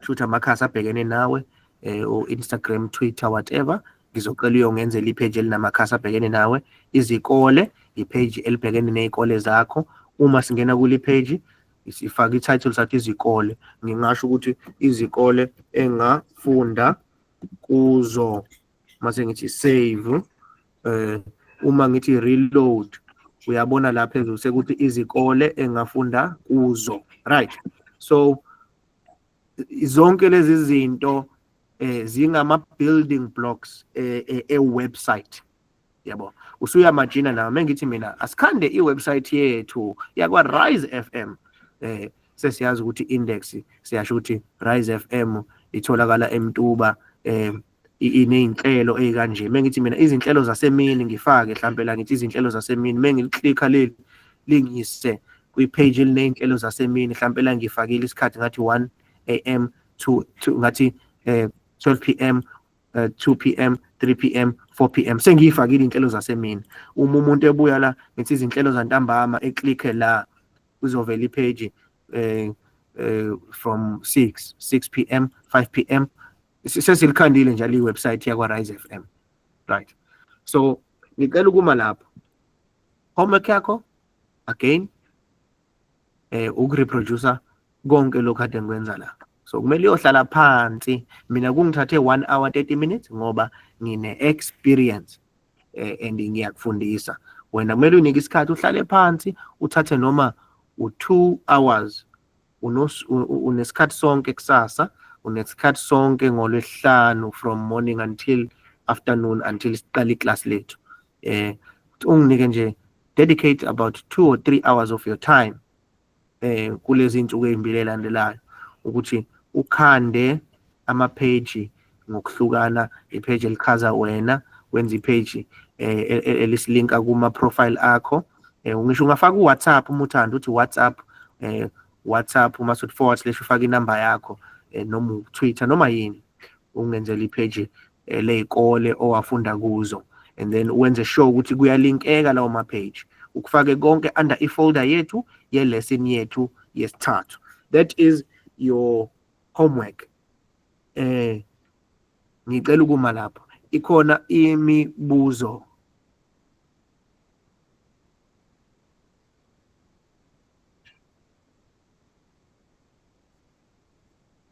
shutha amakhasi abhekene nawe, o-Instagram, Twitter, whatever. Ngizocela uyongenzela i-page elinamakhasi abhekene nawe. Izikole, i-page elibhekene nezikole zakho. Uma singena kule page sifaka i-title sathi izikole, ngingasho ukuthi izikole engafunda kuzo. Mase ngithi save, uma ngithi reload, uyabona lapha phezulu sekuthi izikole engafunda kuzo, right? So zonke lezi zinto zingama-building blocks e-website, yabo. Usuyamajina nawe mengithi mina asikhande i-website yethu yakwa-Rise FM. Sesiyazi ukuthi index siyasho ukuthi Rise FM itholakala eMtuba, iney'nhlelo ey'kanje. Mengithi mina izinhlelo zasemini ngifake mhlampe la ngithi izinhlelo zasemini, mengiklikha leli lingise kwi-page eliney'nhlelo zasemini, mhlampe la ngifakile isikhathi ngathi 1 AM to ngathi 12 p.m. 2 p.m. 3 p.m. 4 p.m. Sengiyifakile inhlelo zasemini. Uma umuntu ebuya la ngithi izinhlelo zantambama eklikhe la uzovela ipage from 6 p.m. 5 p.m. Sesilikhandile njalo iwebsite yakwa Rise FM, right? So ngicela ukuma lapho homework yakho again ukureproducer konke lokho kade ngikwenza la. So kumele uyohlala phansi. Mina kungithathe 1 hour 30 minutes ngoba ngine experience and ngiyakufundisa. Wena kumele unike isikhathi uhlale phansi uthathe noma u2 hours. Unesikhathi sonke kusasa, unesikhathi sonke ngolwesihlanu from morning until afternoon until siqala iclass lethu. Unginike nje dedicate about 2 or 3 hours of your time kulezi insuku ezimbili elandelayo ukuthi ukhande ama-page ngokuhlukana. I-page elichaza wena, wenza i-page elisilinka kuma-profile akho. Ngisho ungafaka uWhatsApp uma uthanda uthi WhatsApp // ufaka inamba yakho noma uTwitter noma yini, ungenzela i-page ley'kole owafunda kuzo, and then wenze sure ukuthi kuyalinkeka lawo ma-page, ukufake konke under i-folder yethu ye-lesson yethu yesithathu. That is your homework. Ngicela ukuma lapho. Ikhona imibuzo.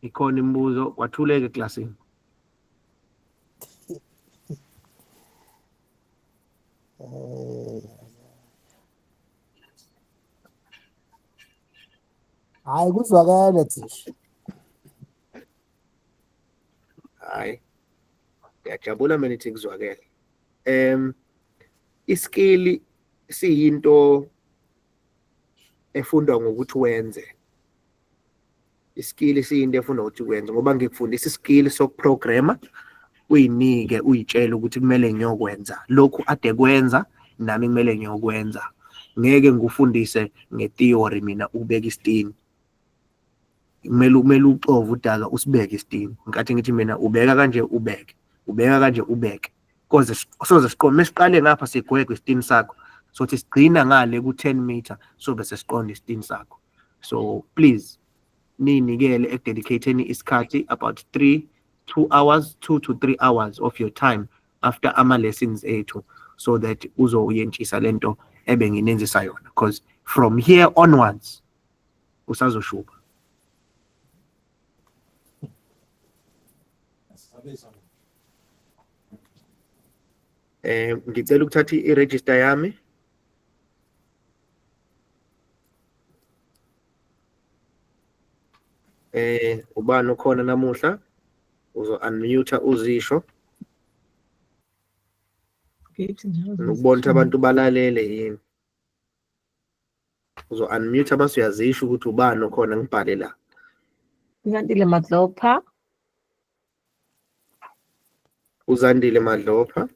Ikhona imibuzo, kwathuleke eklasini. Hayi kuzwakala thisha. Hayi. Ngiyajabula mina ithi kuzwakele. Iskill siyinto efundwa ngokuthi wenze. Iskill siyinto efundwa ukuthi wenze ngoba ngikufundisa iskill sokuprograma, uyinike uyitshela ukuthi kumele ngiyokwenza lokhu ade kwenza nami kumele ngiyokwenza. Ngeke ngikufundise ngetheory mina ubeka isitini. Kumele uxove udaka usibeke isitini. Nkathi ngithi mina ubeka kanje ubeke, ubeka kanje ubeke. Because soze siqonde mesiqale ngapha sigwegwe isitini sakho, sothi sigcina ngale ku 10 meter sobe sesiqonda isitini sakho. So please ninikele ekudedicateni isikhathi about 2 to 3 hours of your time after ama lessons ethu, so that uzoyentshisa lento ebe nginenzisa yona, because from here onwards usazoshuba. Ngicela ukuthatha i-register yami. Ubani ukhona namuhla uzo-unmute uzisho. Ukubona ukuthi abantu balalele yini. Uzo-unmute base uyazisho ukuthi ubani ukhona ngibhale la. Uzandile Madlopha. Uzandile Madlopha.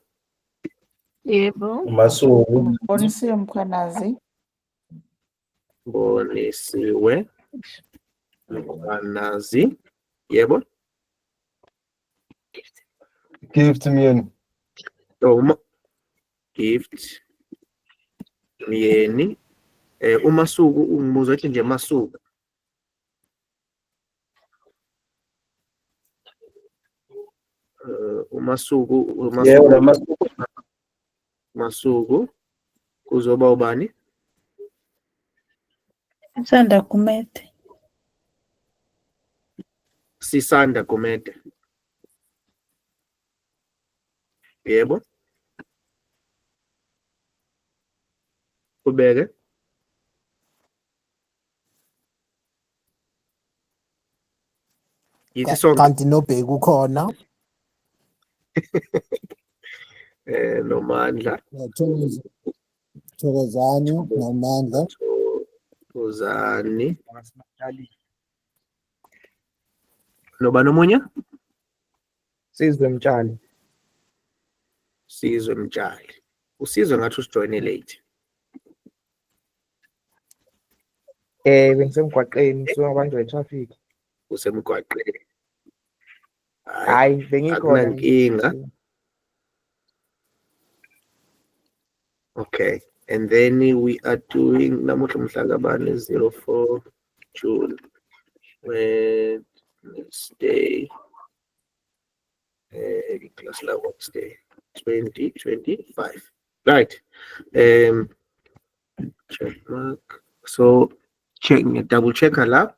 Yebo. Masuku. Bonisiwe Mkhwanazi. Bonisiwe Mkhwanazi. Yebo. Gift Myeni. Gift Myeni. uMasuku ungibuza ukuthi nje Masuku. uMasuku Yebo Masuku. Masuku kuzoba ubani? Sisanda Gumede. Sisanda Gumede. Yebo. Ubeke. Yithi sonke Kanti noBheki ukhona. Nomandla. Thokozani noMandla. Thokozani. Noba nomunye? Sizwe Mtshali. Sizwe Mtshali. Usizwe ngathi usijoyine late. Bengisemgwaqeni suka abantu traffic. Usemgwaqeni. Hayi, bengikhona. akunankinga. Okay, and then we are doing namuhla mhla kabani 04 June Wednesday, class la Wednesday 2025, right? Check mark. So double check la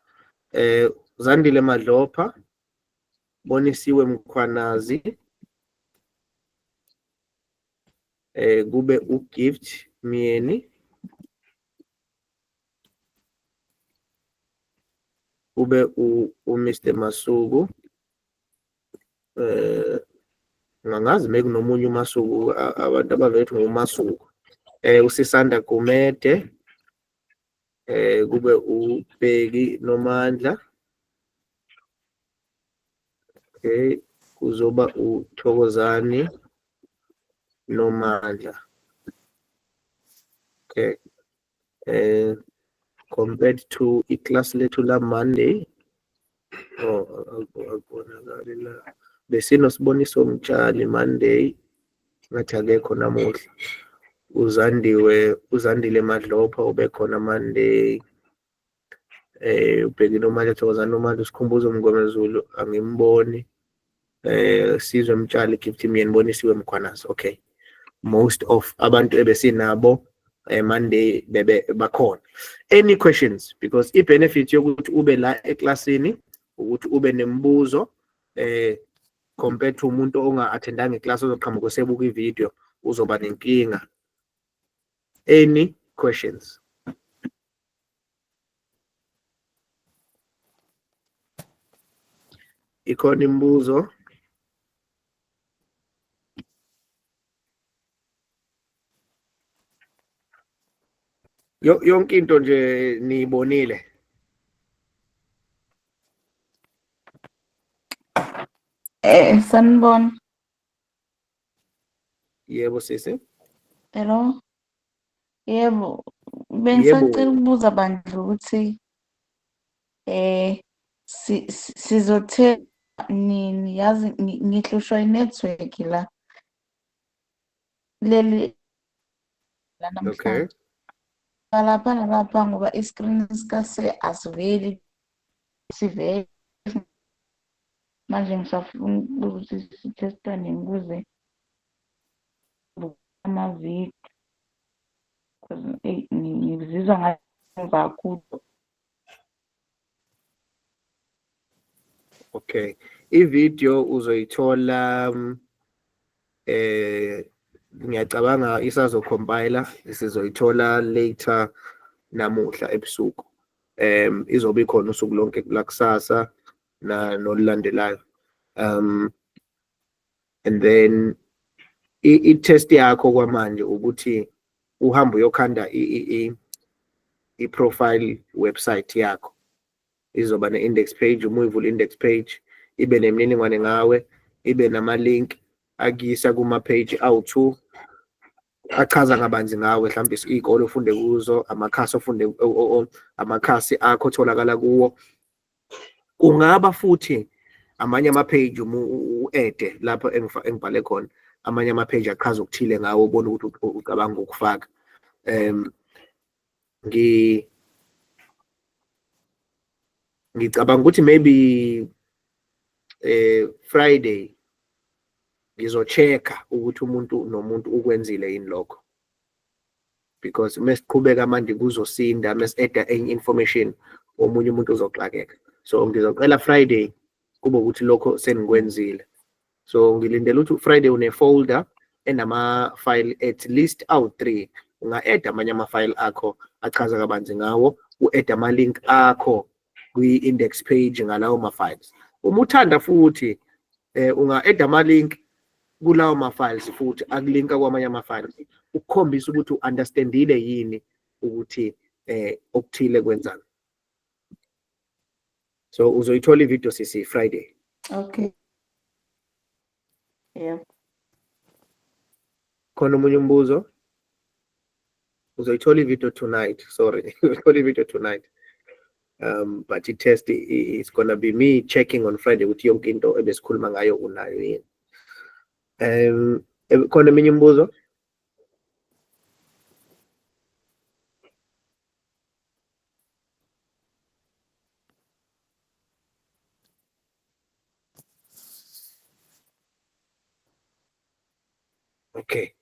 Zandile Madlopha, Bonisiwe Mkhwanazi, kube uGift Myeni, kube uMr Masuku, ngangazi mekunomunye uMasuku, abantu abavethu nguMasuku, uSisanda Gumede, kube uBheki Nomandla, okay, kuzoba uThokozani Nomandla. Okay, compared to class lethu la Monday, akubonakali la besinosiboniso Mtshali Monday, ngathi akekho namuhla. Uzandile Madlopha ubekhona Monday, uBheki Nomandla, Thokozani Nomandla, uSikhumbuzo Mngomezulu angimboni, Sizwe Mtshali, Gift Myeni, Bonisiwe Mkhwanazi. Okay, most of abantu ebesinabo Monday bebe bakhona. Any questions? Because i-benefit yokuthi ube la eklasini ukuthi ube nembuzo compared to umuntu onga-attendanga iclass ozoqhamuka usebuka i-video uzoba nenkinga. Any questions? Ikhona imibuzo? Yonke into nje niyibonile. Sanibona. Yebo sisi. Hello. Yebo. Bengisacela ukubuza bandla ukuthi sizothe nini, yazi ngihlushwa inetwork la. Leli la namhlanje. Lapha nalapha ngoba iscreen sikase asiveli sivele. Manje ngisafuna ukuthi sitesta nini ukuze amavidiyo ngizizwa ngathi kakhulu. Okay, i-video uzoyithola ngiyacabanga isazocompile, sizoyithola later namuhla ebusuku. Izobe ikhona usuku lonke kulakusasa nolulandelayo. And then i-test yakho kwamanje ukuthi uhambe uyokhanda i-profile website yakho. Izoba ne-index page, uma uyivula index page ibe nemininingwane ngawe, ibe nama-link akuyisa kuma-page awu-2 achaza ngabanzi ngawe, mhlawumbe iy'kole ofunde kuzo, amakhasi ofunde amakhasi akho tholakala kuwo. Kungaba futhi amanye ama-page u-ede lapho engibhale khona, amanye ama-page achaza okuthile ngawo, ubone ukuthi ucabanga ukufaka. Ngicabanga ukuthi maybe Friday ngizo-check-a ukuthi umuntu nomuntu ukwenzile yini lokho, because mesiqhubeka manje kuzosinda, mesi-eda enye information omunye umuntu uzoxakeka. So ngizocela Friday kube ukuthi lokho senikwenzile. So ngilindele ukuthi Friday une-folder enama-file at least awu-3. Unga-eda amanye ama-file akho achaza kabanzi ngawo, u-eda ama-link akho kwi-index page ngalawo ma-files. Uma uthanda futhi unga-eda ama-link kulawo ma-files futhi akulinka kwamanye ama-files, ukukhombisa ukuthi u-understandile yini ukuthi okuthile kwenzani. So uzoyithola i-video sisi Friday. Okay. Yeah. Khona umunye umbuzo? Uzoyithola i-video tonight, sorry. Uzoyithola i-video tonight. But i-test is gonna be me checking on Friday ukuthi yonke into ebesikhuluma ngayo unayo yini. Khona eminye imibuzo? Okay.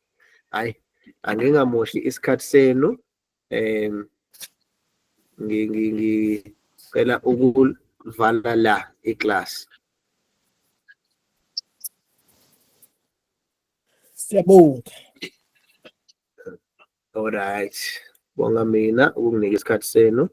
Hayi, angingamoshi isikhathi senu. Ngicela ukuvala la iclass. Siyabonga. Alright. Bonga mina ukunginika isikhathi senu.